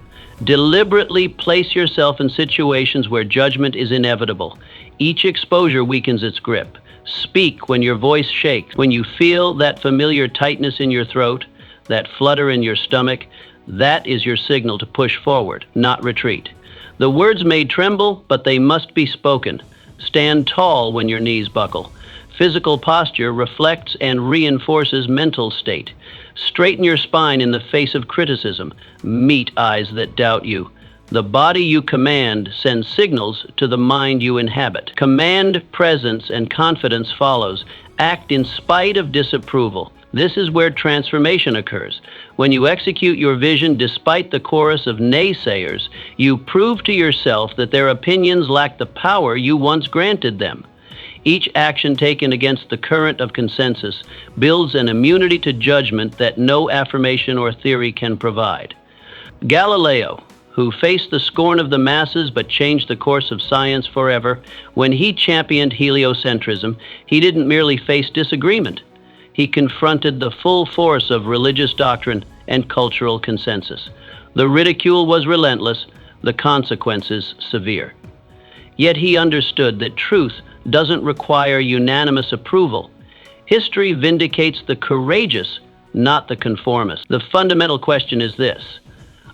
Deliberately place yourself in situations where judgment is inevitable. Each exposure weakens its grip. Speak when your voice shakes, when you feel that familiar tightness in your throat, that flutter in your stomach. That is your signal to push forward, not retreat. The words may tremble, but they must be spoken. Stand tall when your knees buckle. Physical posture reflects and reinforces mental state. Straighten your spine in the face of criticism. Meet eyes that doubt you. The body you command sends signals to the mind you inhabit. Command presence and confidence follows. Act in spite of disapproval. This is where transformation occurs. When you execute your vision despite the chorus of naysayers, you prove to yourself that their opinions lack the power you once granted them. Each action taken against the current of consensus builds an immunity to judgment that no affirmation or theory can provide. Galileo, who faced the scorn of the masses but changed the course of science forever, when he championed heliocentrism, he didn't merely face disagreement. He confronted the full force of religious doctrine and cultural consensus. The ridicule was relentless, the consequences severe. Yet he understood that truth doesn't require unanimous approval. History vindicates the courageous, not the conformist. The fundamental question is this: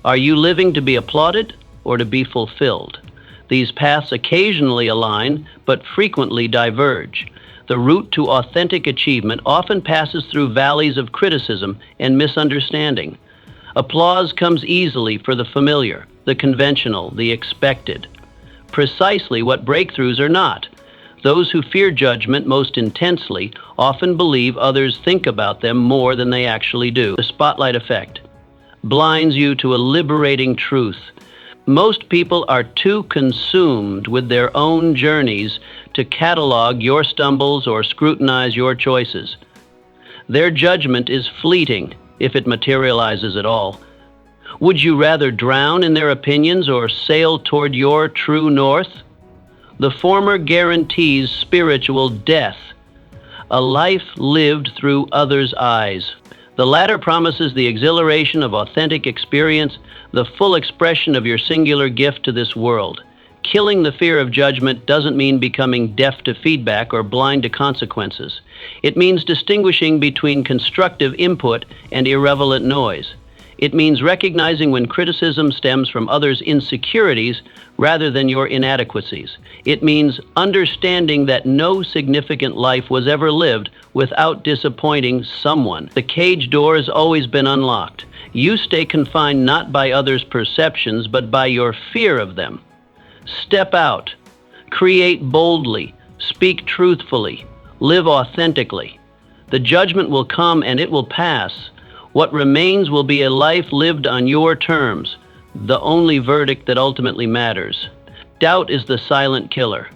are you living to be applauded or to be fulfilled? These paths occasionally align, but frequently diverge. The route to authentic achievement often passes through valleys of criticism and misunderstanding. Applause comes easily for the familiar, the conventional, the expected. Precisely what breakthroughs are not. Those who fear judgment most intensely often believe others think about them more than they actually do. The spotlight effect blinds you to a liberating truth. Most people are too consumed with their own journeys to catalog your stumbles or scrutinize your choices. Their judgment is fleeting, if it materializes at all. Would you rather drown in their opinions or sail toward your true north? The former guarantees spiritual death, a life lived through others' eyes. The latter promises the exhilaration of authentic experience, the full expression of your singular gift to this world. Killing the fear of judgment doesn't mean becoming deaf to feedback or blind to consequences. It means distinguishing between constructive input and irrelevant noise. It means recognizing when criticism stems from others' insecurities rather than your inadequacies. It means understanding that no significant life was ever lived without disappointing someone. The cage door has always been unlocked. You stay confined not by others' perceptions, but by your fear of them. Step out. Create boldly. Speak truthfully. Live authentically. The judgment will come and it will pass. What remains will be a life lived on your terms, the only verdict that ultimately matters. Doubt is the silent killer.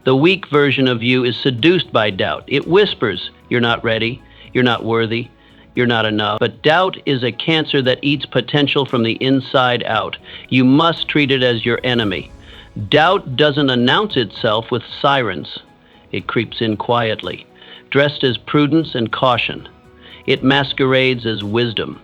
The weak version of you is seduced by doubt. It whispers, "You're not ready, you're not worthy, you're not enough." But doubt is a cancer that eats potential from the inside out. You must treat it as your enemy. Doubt doesn't announce itself with sirens. It creeps in quietly, dressed as prudence and caution. It masquerades as wisdom,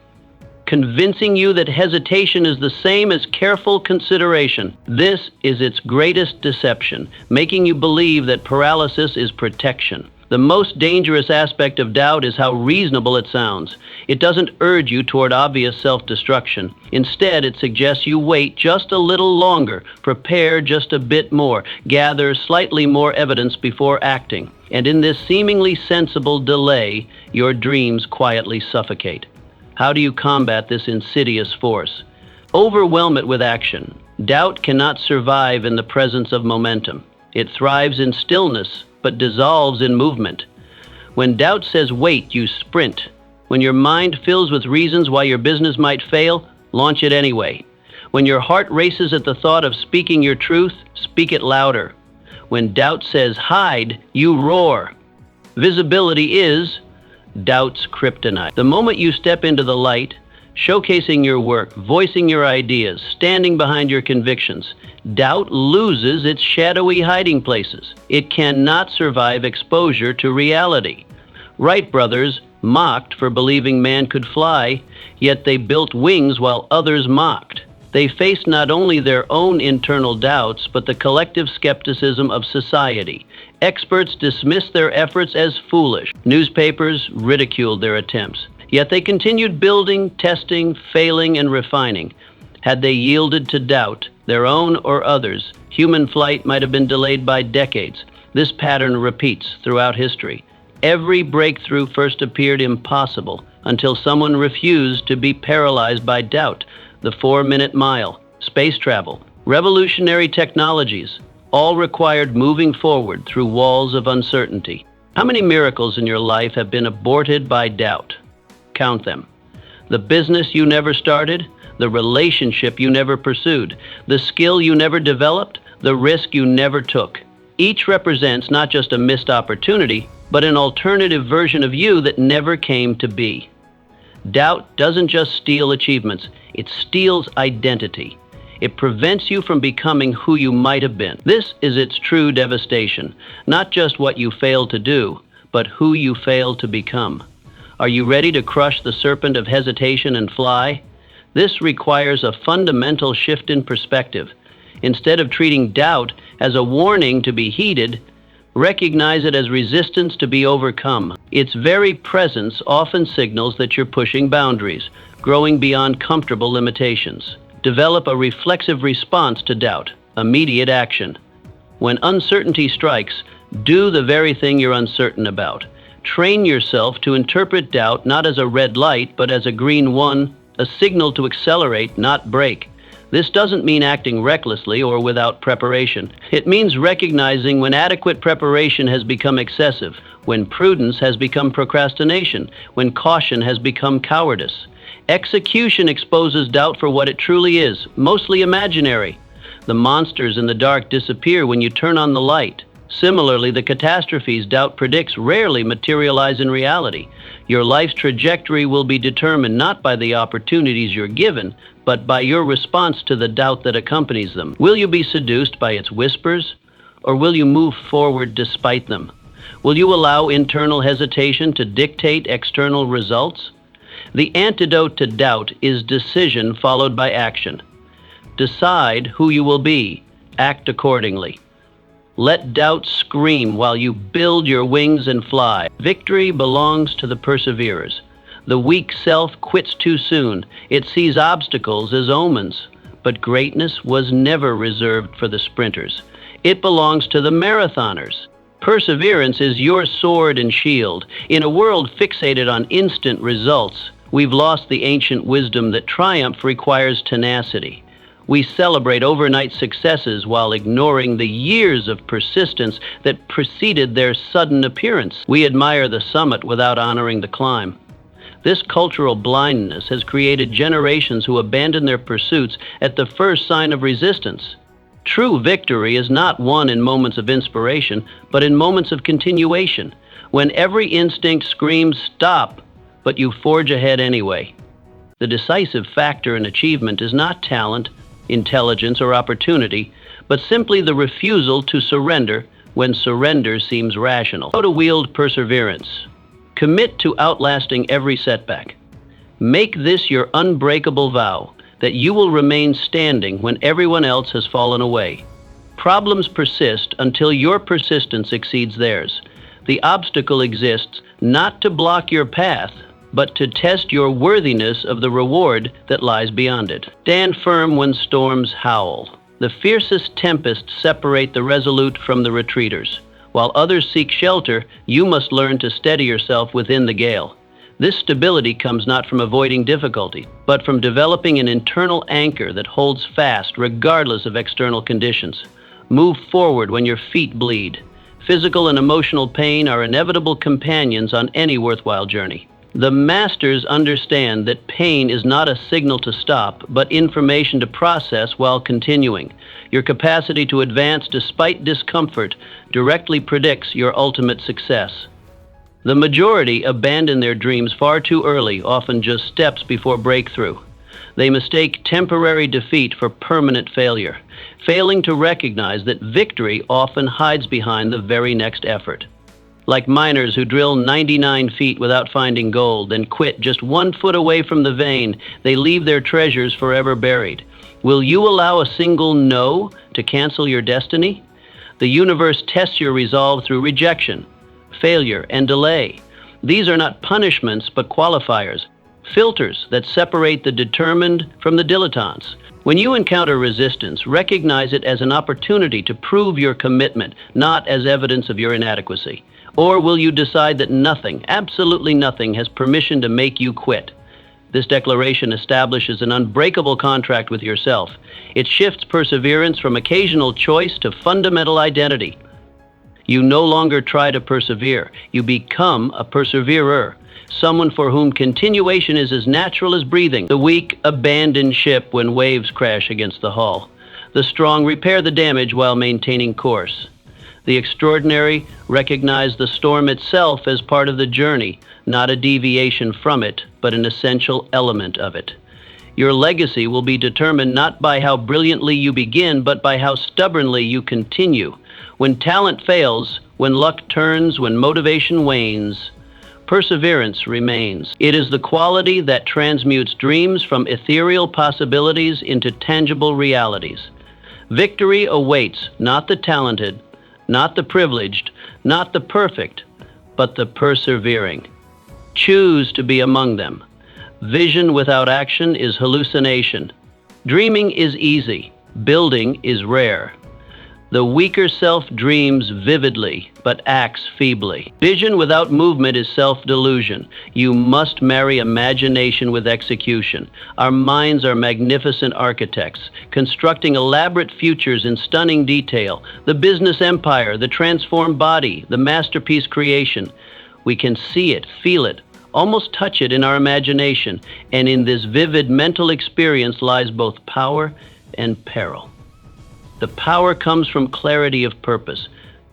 convincing you that hesitation is the same as careful consideration. This is its greatest deception, making you believe that paralysis is protection. The most dangerous aspect of doubt is how reasonable it sounds. It doesn't urge you toward obvious self-destruction. Instead, it suggests you wait just a little longer, prepare just a bit more, gather slightly more evidence before acting. And in this seemingly sensible delay, your dreams quietly suffocate. How do you combat this insidious force? Overwhelm it with action. Doubt cannot survive in the presence of momentum. It thrives in stillness, but dissolves in movement. When doubt says wait, you sprint. When your mind fills with reasons why your business might fail, launch it anyway. When your heart races at the thought of speaking your truth, speak it louder. When doubt says hide, you roar. Visibility is doubt's kryptonite. The moment you step into the light, showcasing your work, voicing your ideas, standing behind your convictions, doubt loses its shadowy hiding places. It cannot survive exposure to reality. Wright brothers mocked for believing man could fly, yet they built wings while others mocked. They faced not only their own internal doubts, but the collective skepticism of society. Experts dismissed their efforts as foolish. Newspapers ridiculed their attempts. Yet they continued building, testing, failing, and refining. Had they yielded to doubt, their own or others, human flight might have been delayed by decades. This pattern repeats throughout history. Every breakthrough first appeared impossible until someone refused to be paralyzed by doubt. The 4-minute mile, space travel, revolutionary technologies, all required moving forward through walls of uncertainty. How many miracles in your life have been aborted by doubt? Count them. The business you never started, the relationship you never pursued, the skill you never developed, the risk you never took. Each represents not just a missed opportunity, but an alternative version of you that never came to be. Doubt doesn't just steal achievements, it steals identity. It prevents you from becoming who you might have been. This is its true devastation, not just what you failed to do, but who you failed to become. Are you ready to crush the serpent of hesitation and fly? This requires a fundamental shift in perspective. Instead of treating doubt as a warning to be heeded, recognize it as resistance to be overcome. Its very presence often signals that you're pushing boundaries, growing beyond comfortable limitations. Develop a reflexive response to doubt, immediate action. When uncertainty strikes, do the very thing you're uncertain about. Train yourself to interpret doubt not as a red light, but as a green one, a signal to accelerate, not brake. This doesn't mean acting recklessly or without preparation. It means recognizing when adequate preparation has become excessive, when prudence has become procrastination, when caution has become cowardice. Execution exposes doubt for what it truly is, mostly imaginary. The monsters in the dark disappear when you turn on the light. Similarly, the catastrophes doubt predicts rarely materialize in reality. Your life's trajectory will be determined not by the opportunities you're given, but by your response to the doubt that accompanies them. Will you be seduced by its whispers, or will you move forward despite them? Will you allow internal hesitation to dictate external results? The antidote to doubt is decision followed by action. Decide who you will be. Act accordingly. Let doubt scream while you build your wings and fly. Victory belongs to the perseverers. The weak self quits too soon. It sees obstacles as omens. But greatness was never reserved for the sprinters. It belongs to the marathoners. Perseverance is your sword and shield. In a world fixated on instant results, we've lost the ancient wisdom that triumph requires tenacity. We celebrate overnight successes while ignoring the years of persistence that preceded their sudden appearance. We admire the summit without honoring the climb. This cultural blindness has created generations who abandon their pursuits at the first sign of resistance. True victory is not won in moments of inspiration, but in moments of continuation, when every instinct screams stop, but you forge ahead anyway. The decisive factor in achievement is not talent, intelligence, or opportunity, but simply the refusal to surrender when surrender seems rational. How to wield perseverance. Commit to outlasting every setback. Make this your unbreakable vow that you will remain standing when everyone else has fallen away. Problems persist until your persistence exceeds theirs. The obstacle exists not to block your path, but to test your worthiness of the reward that lies beyond it. Stand firm when storms howl. The fiercest tempests separate the resolute from the retreaters. While others seek shelter, you must learn to steady yourself within the gale. This stability comes not from avoiding difficulty, but from developing an internal anchor that holds fast regardless of external conditions. Move forward when your feet bleed. Physical and emotional pain are inevitable companions on any worthwhile journey. The masters understand that pain is not a signal to stop, but information to process while continuing. Your capacity to advance despite discomfort directly predicts your ultimate success. The majority abandon their dreams far too early, often just steps before breakthrough. They mistake temporary defeat for permanent failure, failing to recognize that victory often hides behind the very next effort. Like miners who drill 99 feet without finding gold, then quit just 1 foot away from the vein, they leave their treasures forever buried. Will you allow a single no to cancel your destiny? The universe tests your resolve through rejection, failure, and delay. These are not punishments, but qualifiers, filters that separate the determined from the dilettantes. When you encounter resistance, recognize it as an opportunity to prove your commitment, not as evidence of your inadequacy. Or will you decide that nothing, absolutely nothing, has permission to make you quit? This declaration establishes an unbreakable contract with yourself. It shifts perseverance from occasional choice to fundamental identity. You no longer try to persevere. You become a perseverer, someone for whom continuation is as natural as breathing. The weak abandon ship when waves crash against the hull. The strong repair the damage while maintaining course. The extraordinary recognize the storm itself as part of the journey, not a deviation from it, but an essential element of it. Your legacy will be determined not by how brilliantly you begin, but by how stubbornly you continue. When talent fails, when luck turns, when motivation wanes, perseverance remains. It is the quality that transmutes dreams from ethereal possibilities into tangible realities. Victory awaits not the talented, not the privileged, not the perfect, but the persevering. Choose to be among them. Vision without action is hallucination. Dreaming is easy. Building is rare. The weaker self dreams vividly, but acts feebly. Vision without movement is self-delusion. You must marry imagination with execution. Our minds are magnificent architects, constructing elaborate futures in stunning detail. The business empire, the transformed body, the masterpiece creation. We can see it, feel it, almost touch it in our imagination, and in this vivid mental experience lies both power and peril. The power comes from clarity of purpose,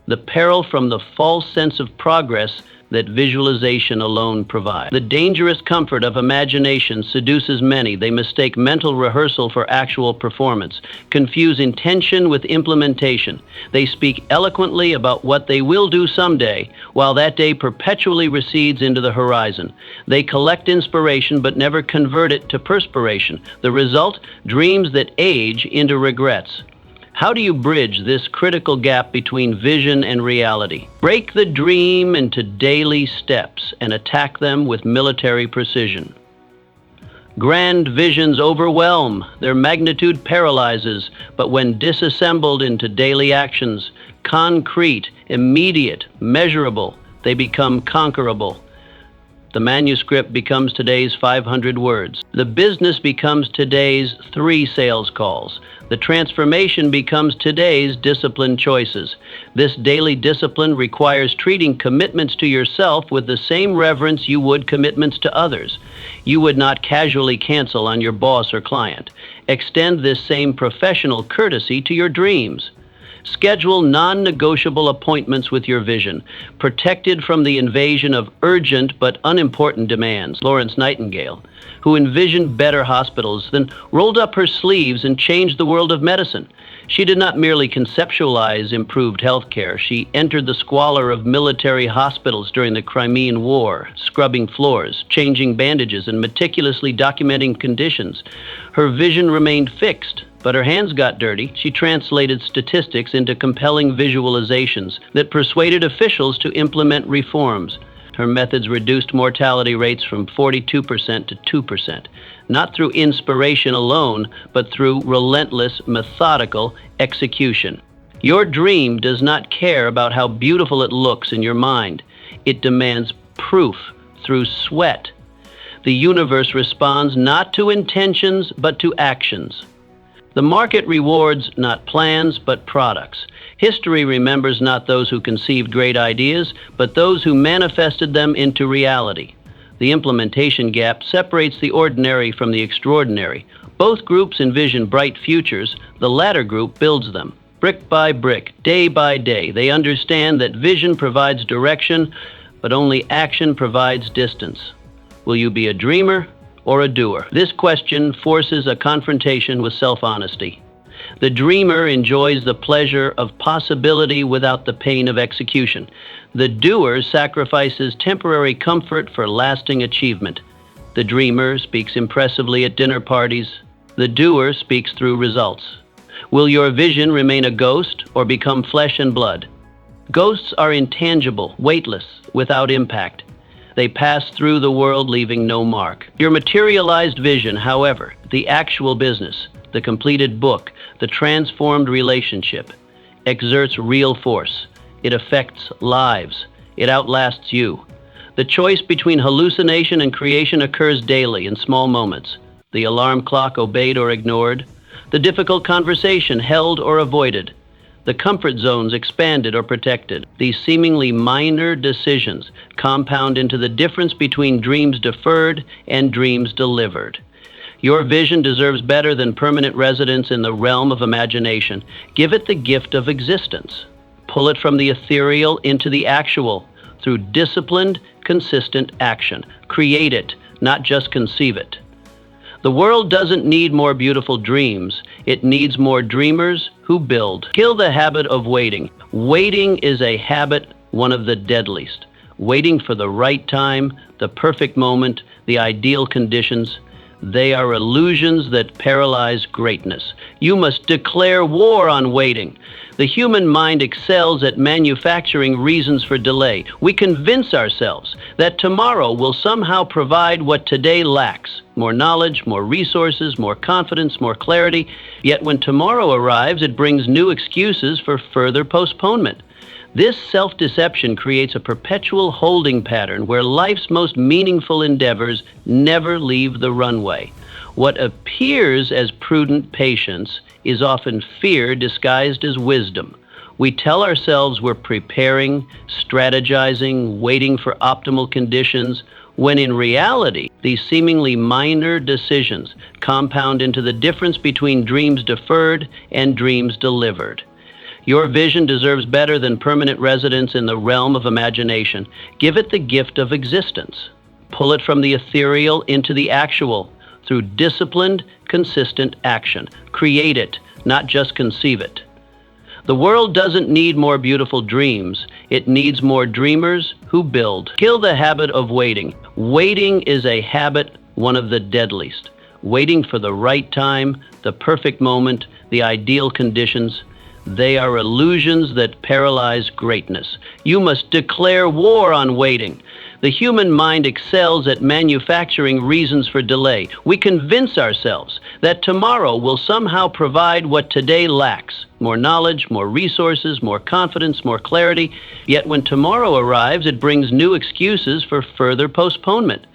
the peril from the false sense of progress that visualization alone provides. The dangerous comfort of imagination seduces many. They mistake mental rehearsal for actual performance, confuse intention with implementation. They speak eloquently about what they will do someday, while that day perpetually recedes into the horizon. They collect inspiration but never convert it to perspiration. The result? Dreams that age into regrets. How do you bridge this critical gap between vision and reality? Break the dream into daily steps and attack them with military precision. Grand visions overwhelm, their magnitude paralyzes, but when disassembled into daily actions, concrete, immediate, measurable, they become conquerable. The manuscript becomes today's 500 words. The business becomes today's 3 sales calls. The transformation becomes today's disciplined choices. This daily discipline requires treating commitments to yourself with the same reverence you would commitments to others. You would not casually cancel on your boss or client. Extend this same professional courtesy to your dreams. Schedule non-negotiable appointments with your vision, protected from the invasion of urgent but unimportant demands. Florence Nightingale, who envisioned better hospitals, then rolled up her sleeves and changed the world of medicine. She did not merely conceptualize improved health care. She entered the squalor of military hospitals during the Crimean War, scrubbing floors, changing bandages, and meticulously documenting conditions. Her vision remained fixed, But her hands got dirty. She translated statistics into compelling visualizations that persuaded officials to implement reforms. Her methods reduced mortality rates from 42% to 2%, not through inspiration alone, but through relentless, methodical execution. Your dream does not care about how beautiful it looks in your mind. It demands proof through sweat. The universe responds not to intentions, but to actions. The market rewards not plans, but products. History remembers not those who conceived great ideas, but those who manifested them into reality. The implementation gap separates the ordinary from the extraordinary. Both groups envision bright futures. The latter group builds them. Brick by brick, day by day, they understand that vision provides direction, but only action provides distance. Will you be a dreamer or a doer? This question forces a confrontation with self-honesty. The dreamer enjoys the pleasure of possibility without the pain of execution. The doer sacrifices temporary comfort for lasting achievement. The dreamer speaks impressively at dinner parties. The doer speaks through results. Will your vision remain a ghost or become flesh and blood? Ghosts are intangible, weightless, without impact. They pass through the world, leaving no mark. Your materialized vision, however, the actual business, the completed book, the transformed relationship, exerts real force. It affects lives. It outlasts you. The choice between hallucination and creation occurs daily in small moments. The alarm clock obeyed or ignored. The difficult conversation held or avoided. The comfort zones expanded or protected. These seemingly minor decisions compound into the difference between dreams deferred and dreams delivered. Your vision deserves better than permanent residence in the realm of imagination. Give it the gift of existence. Pull it from the ethereal into the actual through disciplined, consistent action. Create it, not just conceive it. The world doesn't need more beautiful dreams. It needs more dreamers who build. Kill the habit of waiting. Waiting is a habit, one of the deadliest. Waiting for the right time, the perfect moment, the ideal conditions. They are illusions that paralyze greatness. You must declare war on waiting. The human mind excels at manufacturing reasons for delay. We convince ourselves that tomorrow will somehow provide what today lacks: more knowledge, more resources, more confidence, more clarity. Yet when tomorrow arrives, it brings new excuses for further postponement. This self-deception creates a perpetual holding pattern where life's most meaningful endeavors never leave the runway. What appears as prudent patience is often fear disguised as wisdom. We tell ourselves we're preparing, strategizing, waiting for optimal conditions, when in reality, these seemingly minor decisions compound into the difference between dreams deferred and dreams delivered. Your vision deserves better than permanent residence in the realm of imagination. Give it the gift of existence. Pull it from the ethereal into the actual through disciplined, consistent action. Create it, not just conceive it. The world doesn't need more beautiful dreams. It needs more dreamers who build. Kill the habit of waiting. Waiting is a habit, one of the deadliest. Waiting for the right time, the perfect moment, the ideal conditions. They are illusions that paralyze greatness. You must declare war on waiting. The human mind excels at manufacturing reasons for delay. We convince ourselves that tomorrow will somehow provide what today lacks: more knowledge, more resources, more confidence, more clarity. Yet when tomorrow arrives, it brings new excuses for further postponement.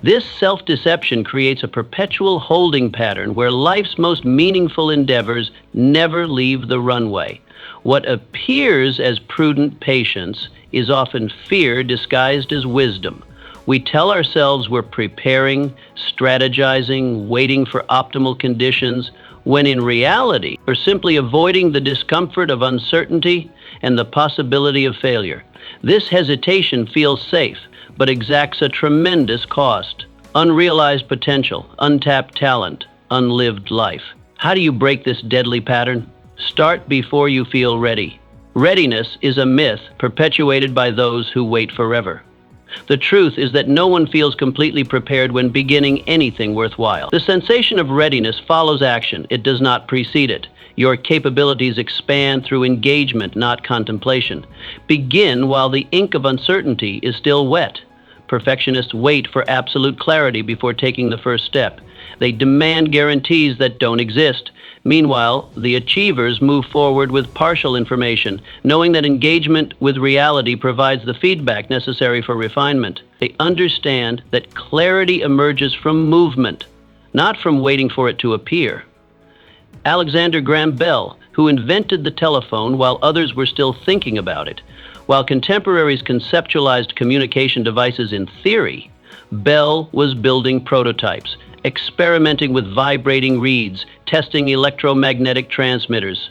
This self-deception creates a perpetual holding pattern where life's most meaningful endeavors never leave the runway. What appears as prudent patience is often fear disguised as wisdom. We tell ourselves we're preparing, strategizing, waiting for optimal conditions, when in reality, we're simply avoiding the discomfort of uncertainty and the possibility of failure. This hesitation feels safe, but exacts a tremendous cost: unrealized potential, untapped talent, unlived life. How do you break this deadly pattern? Start before you feel ready. Readiness is a myth perpetuated by those who wait forever. The truth is that no one feels completely prepared when beginning anything worthwhile. The sensation of readiness follows action. It does not precede it. Your capabilities expand through engagement, not contemplation. Begin while the ink of uncertainty is still wet. Perfectionists wait for absolute clarity before taking the first step. They demand guarantees that don't exist. Meanwhile, the achievers move forward with partial information, knowing that engagement with reality provides the feedback necessary for refinement. They understand that clarity emerges from movement, not from waiting for it to appear. Alexander Graham Bell, who invented the telephone while others were still thinking about it. While contemporaries conceptualized communication devices in theory, Bell was building prototypes, experimenting with vibrating reeds, testing electromagnetic transmitters.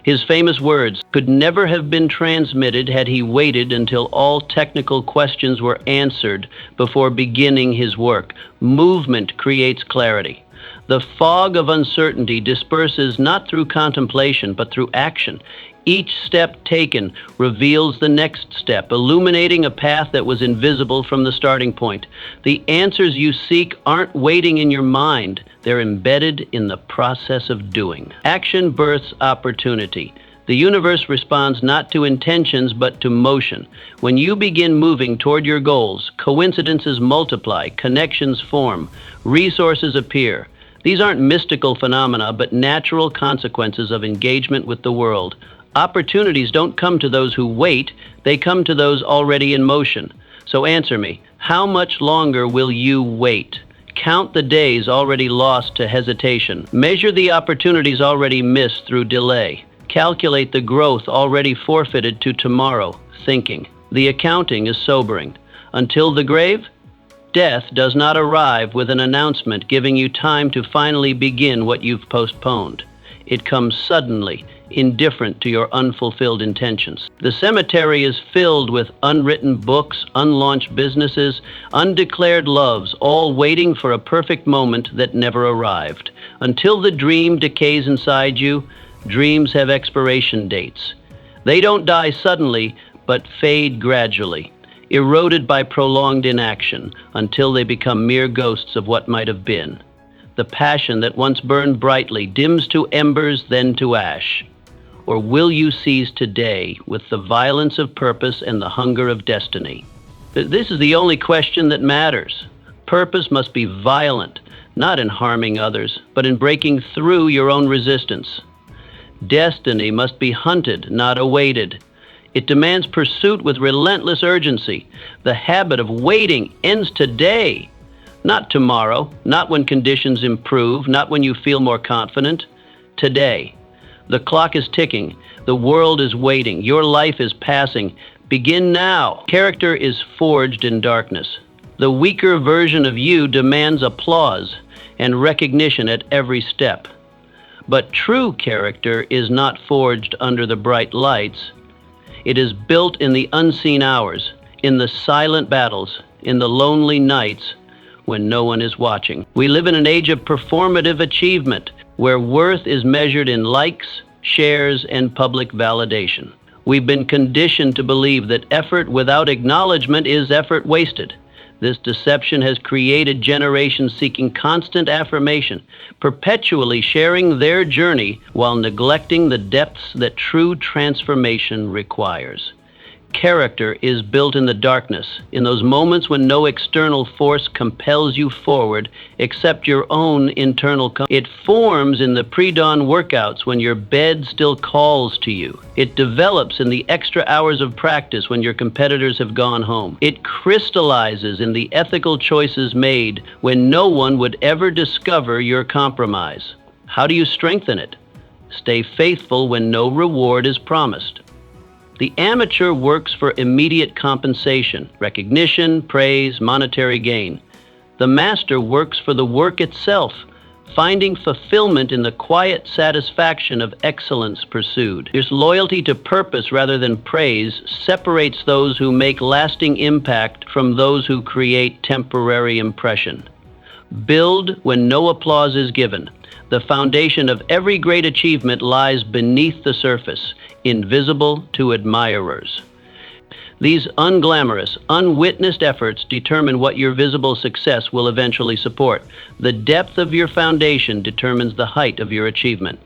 His famous words could never have been transmitted had he waited until all technical questions were answered before beginning his work. Movement creates clarity. The fog of uncertainty disperses not through contemplation, but through action. Each step taken reveals the next step, illuminating a path that was invisible from the starting point. The answers you seek aren't waiting in your mind. They're embedded in the process of doing. Action births opportunity. The universe responds not to intentions, but to motion. When you begin moving toward your goals, coincidences multiply, connections form, resources appear. These aren't mystical phenomena, but natural consequences of engagement with the world. Opportunities don't come to those who wait, they come to those already in motion. So answer me, how much longer will you wait? Count the days already lost to hesitation. Measure the opportunities already missed through delay. Calculate the growth already forfeited to tomorrow, thinking. The accounting is sobering. Until the grave, death does not arrive with an announcement giving you time to finally begin what you've postponed. It comes suddenly, indifferent to your unfulfilled intentions. The cemetery is filled with unwritten books, unlaunched businesses, undeclared loves, all waiting for a perfect moment that never arrived. Until the dream decays inside you, dreams have expiration dates. They don't die suddenly, but fade gradually, eroded by prolonged inaction, until they become mere ghosts of what might have been. The passion that once burned brightly dims to embers, then to ash. Or will you seize today with the violence of purpose and the hunger of destiny? This is the only question that matters. Purpose must be violent, not in harming others, but in breaking through your own resistance. Destiny must be hunted, not awaited. It demands pursuit with relentless urgency. The habit of waiting ends today, not tomorrow, not when conditions improve, not when you feel more confident. Today. The clock is ticking. The world is waiting. Your life is passing. Begin now. Character is forged in darkness. The weaker version of you demands applause and recognition at every step. But true character is not forged under the bright lights. It is built in the unseen hours, in the silent battles, in the lonely nights when no one is watching. We live in an age of performative achievement, where worth is measured in likes, shares, and public validation. We've been conditioned to believe that effort without acknowledgement is effort wasted. This deception has created generations seeking constant affirmation, perpetually sharing their journey while neglecting the depths that true transformation requires. Character is built in the darkness, in those moments when no external force compels you forward except your own internal It forms in the pre-dawn workouts when your bed still calls to you. It develops in the extra hours of practice when your competitors have gone home. It crystallizes in the ethical choices made when no one would ever discover your compromise. How do you strengthen it? Stay faithful when no reward is promised. The amateur works for immediate compensation, recognition, praise, monetary gain. The master works for the work itself, finding fulfillment in the quiet satisfaction of excellence pursued. This loyalty to purpose rather than praise separates those who make lasting impact from those who create temporary impression. Build when no applause is given. The foundation of every great achievement lies beneath the surface, invisible to admirers. These unglamorous, unwitnessed efforts determine what your visible success will eventually support. The depth of your foundation determines the height of your achievement.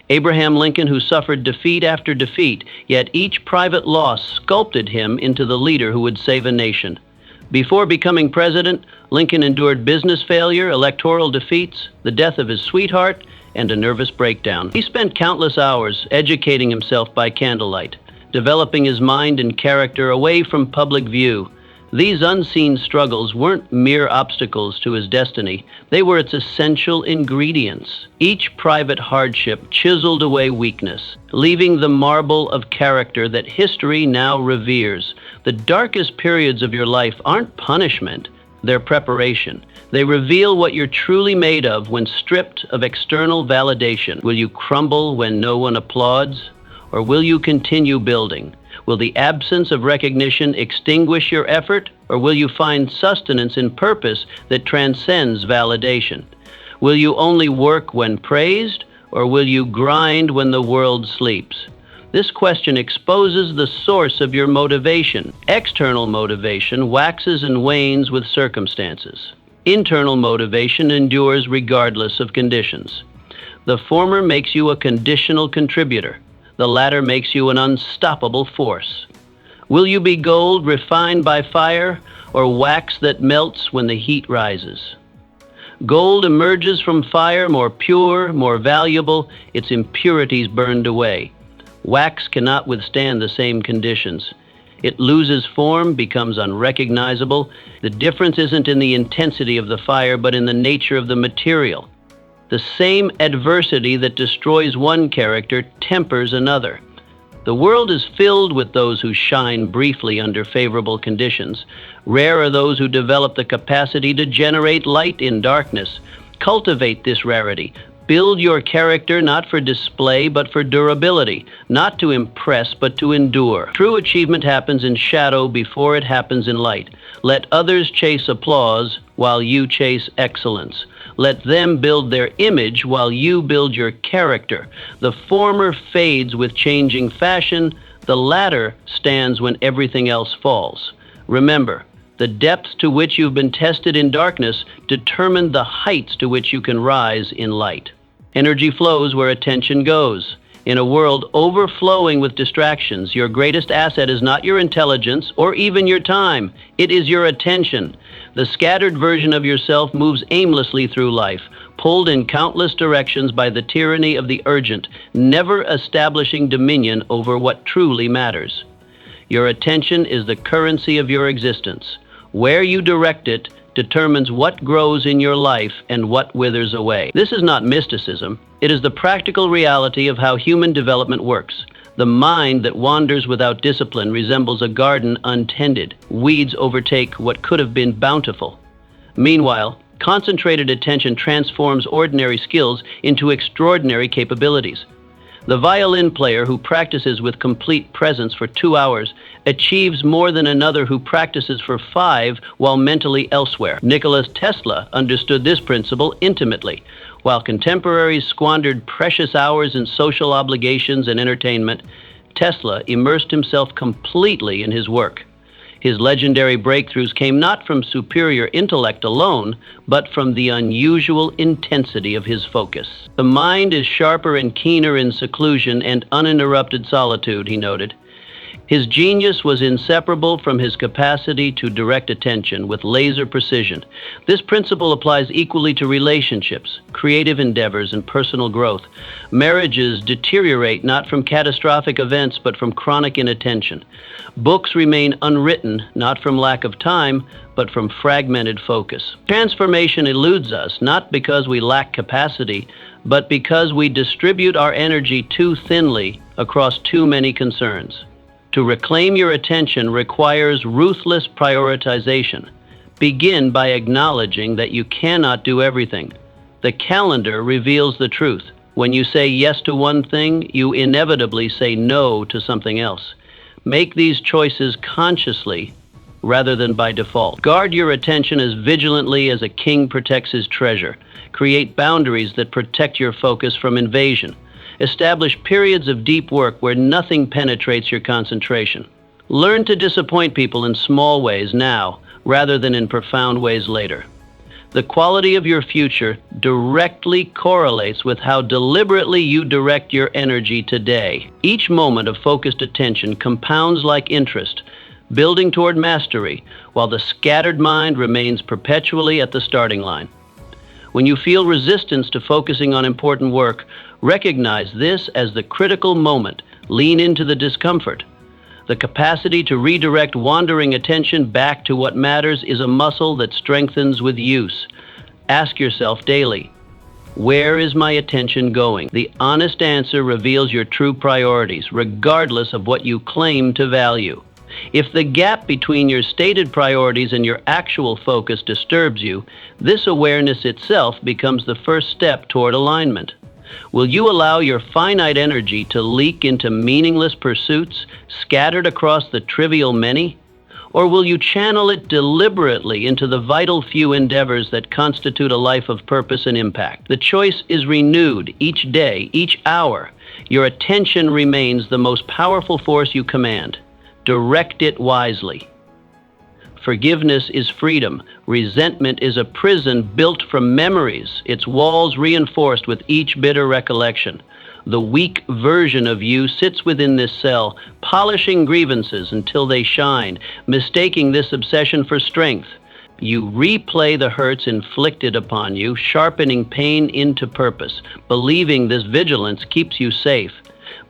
Abraham Lincoln, who suffered defeat after defeat, yet each private loss sculpted him into the leader who would save a nation. Before becoming president, Lincoln endured business failure, electoral defeats, the death of his sweetheart, and a nervous breakdown. He spent countless hours educating himself by candlelight, developing his mind and character away from public view. These unseen struggles weren't mere obstacles to his destiny. They were its essential ingredients. Each private hardship chiseled away weakness, leaving the marble of character that history now reveres. The darkest periods of your life aren't punishment, they're preparation. They reveal what you're truly made of when stripped of external validation. Will you crumble when no one applauds? Or will you continue building? Will the absence of recognition extinguish your effort, or will you find sustenance in purpose that transcends validation? Will you only work when praised, or will you grind when the world sleeps? This question exposes the source of your motivation. External motivation waxes and wanes with circumstances. Internal motivation endures regardless of conditions. The former makes you a conditional contributor. The latter makes you an unstoppable force. Will you be gold refined by fire, or wax that melts when the heat rises? Gold emerges from fire more pure, more valuable, its impurities burned away. Wax cannot withstand the same conditions. It loses form, becomes unrecognizable. The difference isn't in the intensity of the fire, but in the nature of the material. The same adversity that destroys one character tempers another. The world is filled with those who shine briefly under favorable conditions. Rare are those who develop the capacity to generate light in darkness. Cultivate this rarity. Build your character not for display but for durability, not to impress but to endure. True achievement happens in shadow before it happens in light. Let others chase applause while you chase excellence. Let them build their image while you build your character. The former fades with changing fashion, the latter stands when everything else falls. Remember, the depths to which you've been tested in darkness determine the heights to which you can rise in light. Energy flows where attention goes. In a world overflowing with distractions, your greatest asset is not your intelligence or even your time. It is your attention. The scattered version of yourself moves aimlessly through life, pulled in countless directions by the tyranny of the urgent, never establishing dominion over what truly matters. Your attention is the currency of your existence. Where you direct it determines what grows in your life and what withers away. This is not mysticism. It is the practical reality of how human development works. The mind that wanders without discipline resembles a garden untended. Weeds overtake what could have been bountiful. Meanwhile, concentrated attention transforms ordinary skills into extraordinary capabilities. The violin player who practices with complete presence for 2 hours achieves more than another who practices for 5 while mentally elsewhere. Nikola Tesla understood this principle intimately. While contemporaries squandered precious hours in social obligations and entertainment, Tesla immersed himself completely in his work. His legendary breakthroughs came not from superior intellect alone, but from the unusual intensity of his focus. The mind is sharper and keener in seclusion and uninterrupted solitude, he noted. His genius was inseparable from his capacity to direct attention with laser precision. This principle applies equally to relationships, creative endeavors, and personal growth. Marriages deteriorate not from catastrophic events, but from chronic inattention. Books remain unwritten, not from lack of time, but from fragmented focus. Transformation eludes us, not because we lack capacity, but because we distribute our energy too thinly across too many concerns. To reclaim your attention requires ruthless prioritization. Begin by acknowledging that you cannot do everything. The calendar reveals the truth. When you say yes to one thing, you inevitably say no to something else. Make these choices consciously rather than by default. Guard your attention as vigilantly as a king protects his treasure. Create boundaries that protect your focus from invasion. Establish periods of deep work where nothing penetrates your concentration. Learn to disappoint people in small ways now, rather than in profound ways later. The quality of your future directly correlates with how deliberately you direct your energy today. Each moment of focused attention compounds like interest, building toward mastery, while the scattered mind remains perpetually at the starting line. When you feel resistance to focusing on important work, recognize this as the critical moment. Lean into the discomfort. The capacity to redirect wandering attention back to what matters is a muscle that strengthens with use. Ask yourself daily, where is my attention going? The honest answer reveals your true priorities, regardless of what you claim to value. If the gap between your stated priorities and your actual focus disturbs you, this awareness itself becomes the first step toward alignment. Will you allow your finite energy to leak into meaningless pursuits scattered across the trivial many? Or will you channel it deliberately into the vital few endeavors that constitute a life of purpose and impact? The choice is renewed each day, each hour. Your attention remains the most powerful force you command. Direct it wisely. Forgiveness is freedom. Resentment is a prison built from memories, its walls reinforced with each bitter recollection. The weak version of you sits within this cell, polishing grievances until they shine, mistaking this obsession for strength. You replay the hurts inflicted upon you, sharpening pain into purpose, believing this vigilance keeps you safe.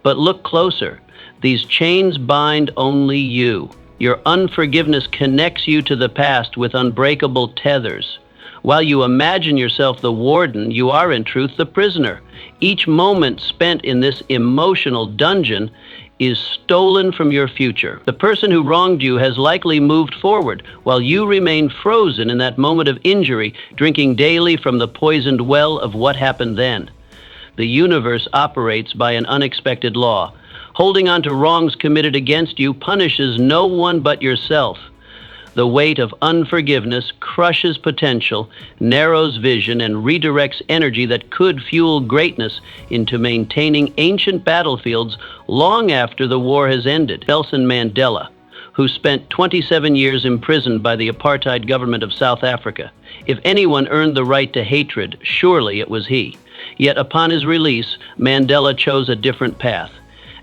But look closer. These chains bind only you. Your unforgiveness connects you to the past with unbreakable tethers. While you imagine yourself the warden, you are in truth the prisoner. Each moment spent in this emotional dungeon is stolen from your future. The person who wronged you has likely moved forward, while you remain frozen in that moment of injury, drinking daily from the poisoned well of what happened then. The universe operates by an unexpected law. Holding on to wrongs committed against you punishes no one but yourself. The weight of unforgiveness crushes potential, narrows vision, and redirects energy that could fuel greatness into maintaining ancient battlefields long after the war has ended. Nelson Mandela, who spent 27 years imprisoned by the apartheid government of South Africa. If anyone earned the right to hatred, surely it was he. Yet upon his release, Mandela chose a different path.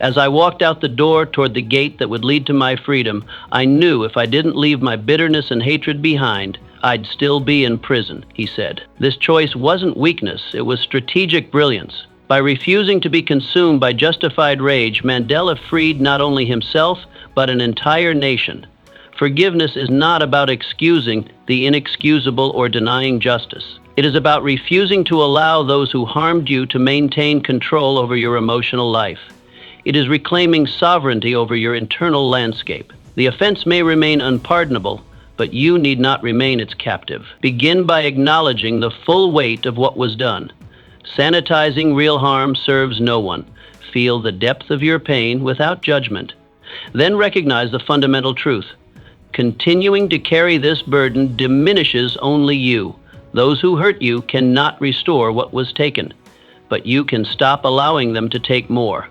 As I walked out the door toward the gate that would lead to my freedom, I knew if I didn't leave my bitterness and hatred behind, I'd still be in prison, he said. This choice wasn't weakness, it was strategic brilliance. By refusing to be consumed by justified rage, Mandela freed not only himself, but an entire nation. Forgiveness is not about excusing the inexcusable or denying justice. It is about refusing to allow those who harmed you to maintain control over your emotional life. It is reclaiming sovereignty over your internal landscape. The offense may remain unpardonable, but you need not remain its captive. Begin by acknowledging the full weight of what was done. Sanitizing real harm serves no one. Feel the depth of your pain without judgment. Then recognize the fundamental truth. Continuing to carry this burden diminishes only you. Those who hurt you cannot restore what was taken, but you can stop allowing them to take more.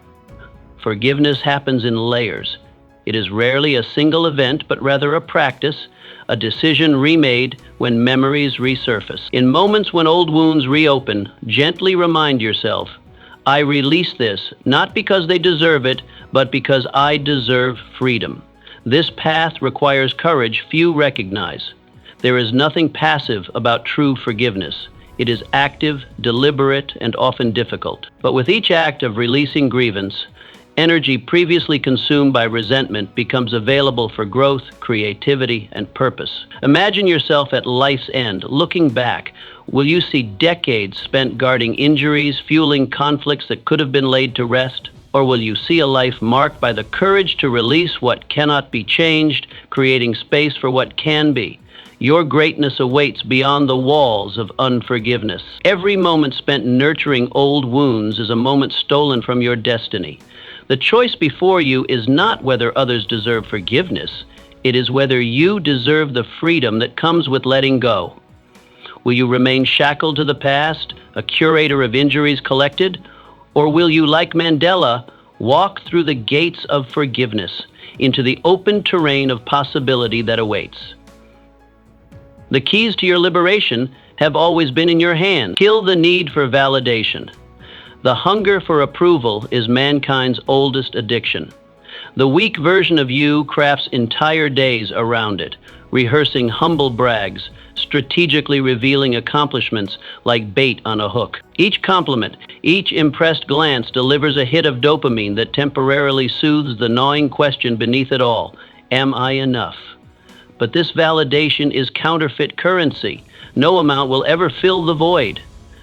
Forgiveness happens in layers. It is rarely a single event, but rather a practice, a decision remade when memories resurface. In moments when old wounds reopen, gently remind yourself, I release this, not because they deserve it, but because I deserve freedom. This path requires courage few recognize. There is nothing passive about true forgiveness. It is active, deliberate, and often difficult. But with each act of releasing grievance, energy previously consumed by resentment becomes available for growth, creativity, and purpose. Imagine yourself at life's end, looking back. Will you see decades spent guarding injuries, fueling conflicts that could have been laid to rest? Or will you see a life marked by the courage to release what cannot be changed, creating space for what can be? Your greatness awaits beyond the walls of unforgiveness. Every moment spent nurturing old wounds is a moment stolen from your destiny. The choice before you is not whether others deserve forgiveness. It is whether you deserve the freedom that comes with letting go. Will you remain shackled to the past, a curator of injuries collected? Or will you, like Mandela, walk through the gates of forgiveness, into the open terrain of possibility that awaits. The keys to your liberation have always been in your hand. Kill the need for validation. The hunger for approval is mankind's oldest addiction. The weak version of you crafts entire days around it, rehearsing humble brags, strategically revealing accomplishments like bait on a hook. Each compliment, each impressed glance delivers a hit of dopamine that temporarily soothes the gnawing question beneath it all: am I enough? But this validation is counterfeit currency. No amount will ever fill the void,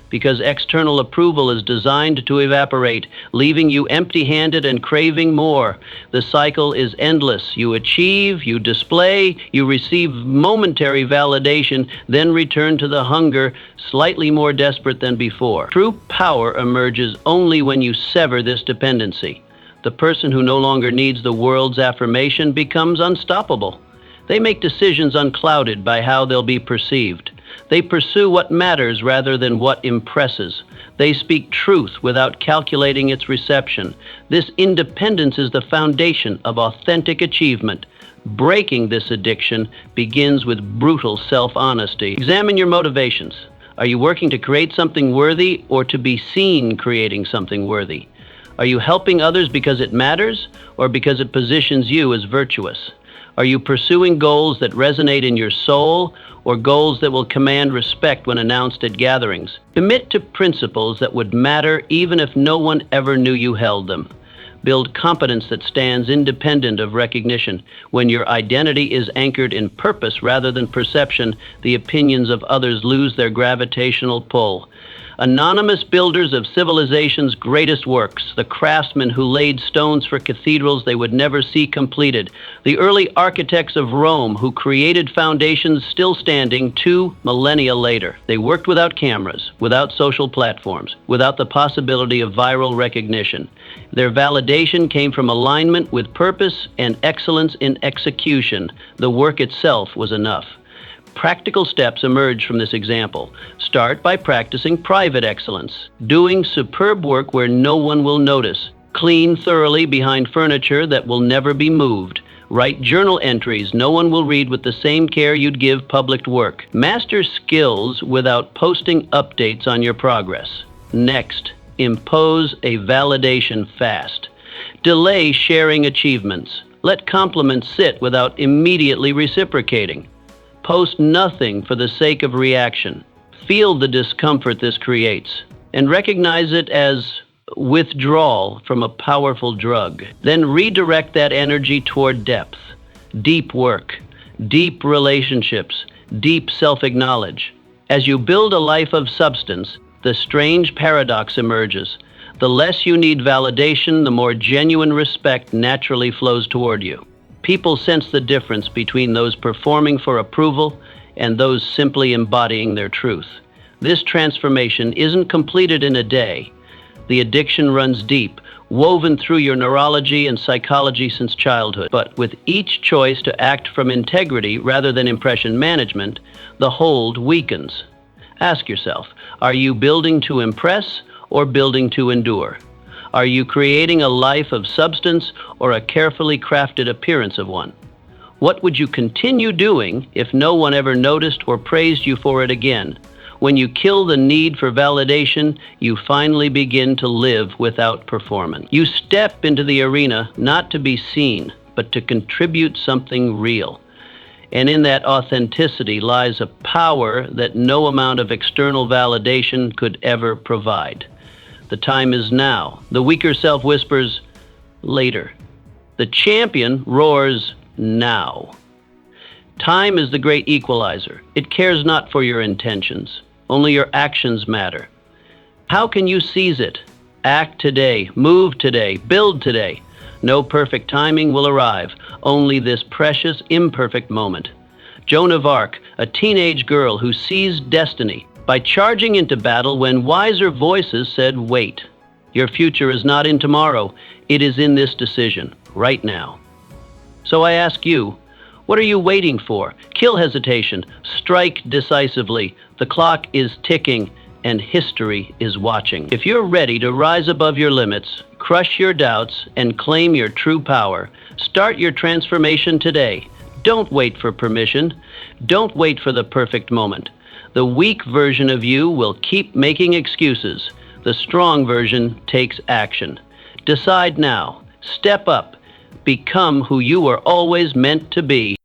because external approval is designed to evaporate, leaving you empty-handed and craving more. The cycle is endless. You achieve, you display, you receive momentary validation, then return to the hunger, slightly more desperate than before. True power emerges only when you sever this dependency. The person who no longer needs the world's affirmation becomes unstoppable. They make decisions unclouded by how they'll be perceived. They pursue what matters rather than what impresses. They speak truth without calculating its reception. This independence is the foundation of authentic achievement. Breaking this addiction begins with brutal self-honesty. Examine your motivations. Are you working to create something worthy or to be seen creating something worthy? Are you helping others because it matters or because it positions you as virtuous? Are you pursuing goals that resonate in your soul or goals that will command respect when announced at gatherings? Commit to principles that would matter even if no one ever knew you held them. Build competence that stands independent of recognition. When your identity is anchored in purpose rather than perception, the opinions of others lose their gravitational pull. Anonymous builders of civilization's greatest works, the craftsmen who laid stones for cathedrals they would never see completed, the early architects of Rome who created foundations still standing 2 millennia later. They worked without cameras, without social platforms, without the possibility of viral recognition. Their validation came from alignment with purpose and excellence in execution. The work itself was enough. Practical steps emerge from this example. Start by practicing private excellence, doing superb work where no one will notice. Clean thoroughly behind furniture that will never be moved. Write journal entries no one will read with the same care you'd give public work. Master skills without posting updates on your progress. Next, impose a validation fast. Delay sharing achievements. Let compliments sit without immediately reciprocating. Post nothing for the sake of reaction. Feel the discomfort this creates and recognize it as withdrawal from a powerful drug. Then redirect that energy toward depth, deep work, deep relationships, deep self-acknowledge. As you build a life of substance, the strange paradox emerges. The less you need validation, the more genuine respect naturally flows toward you. People sense the difference between those performing for approval and those simply embodying their truth. This transformation isn't completed in a day. The addiction runs deep, woven through your neurology and psychology since childhood. But with each choice to act from integrity rather than impression management, the hold weakens. Ask yourself, are you building to impress or building to endure? Are you creating a life of substance or a carefully crafted appearance of one? What would you continue doing if no one ever noticed or praised you for it again? When you kill the need for validation, you finally begin to live without performance. You step into the arena not to be seen, but to contribute something real. And in that authenticity lies a power that no amount of external validation could ever provide. The time is now. The weaker self whispers, later. The champion roars, now. Time is the great equalizer. It cares not for your intentions. Only your actions matter. How can you seize it? Act today, move today, build today. No perfect timing will arrive, only this precious, imperfect moment. Joan of Arc, a teenage girl who seized destiny by charging into battle when wiser voices said, wait. Your future is not in tomorrow. It is in this decision, right now. So I ask you, what are you waiting for? Kill hesitation. Strike decisively. The clock is ticking. and history is watching. If you're ready to rise above your limits, crush your doubts, and claim your true power, start your transformation today. Don't wait for permission. Don't wait for the perfect moment. The weak version of you will keep making excuses. The strong version takes action. Decide now. Step up. Become who you were always meant to be.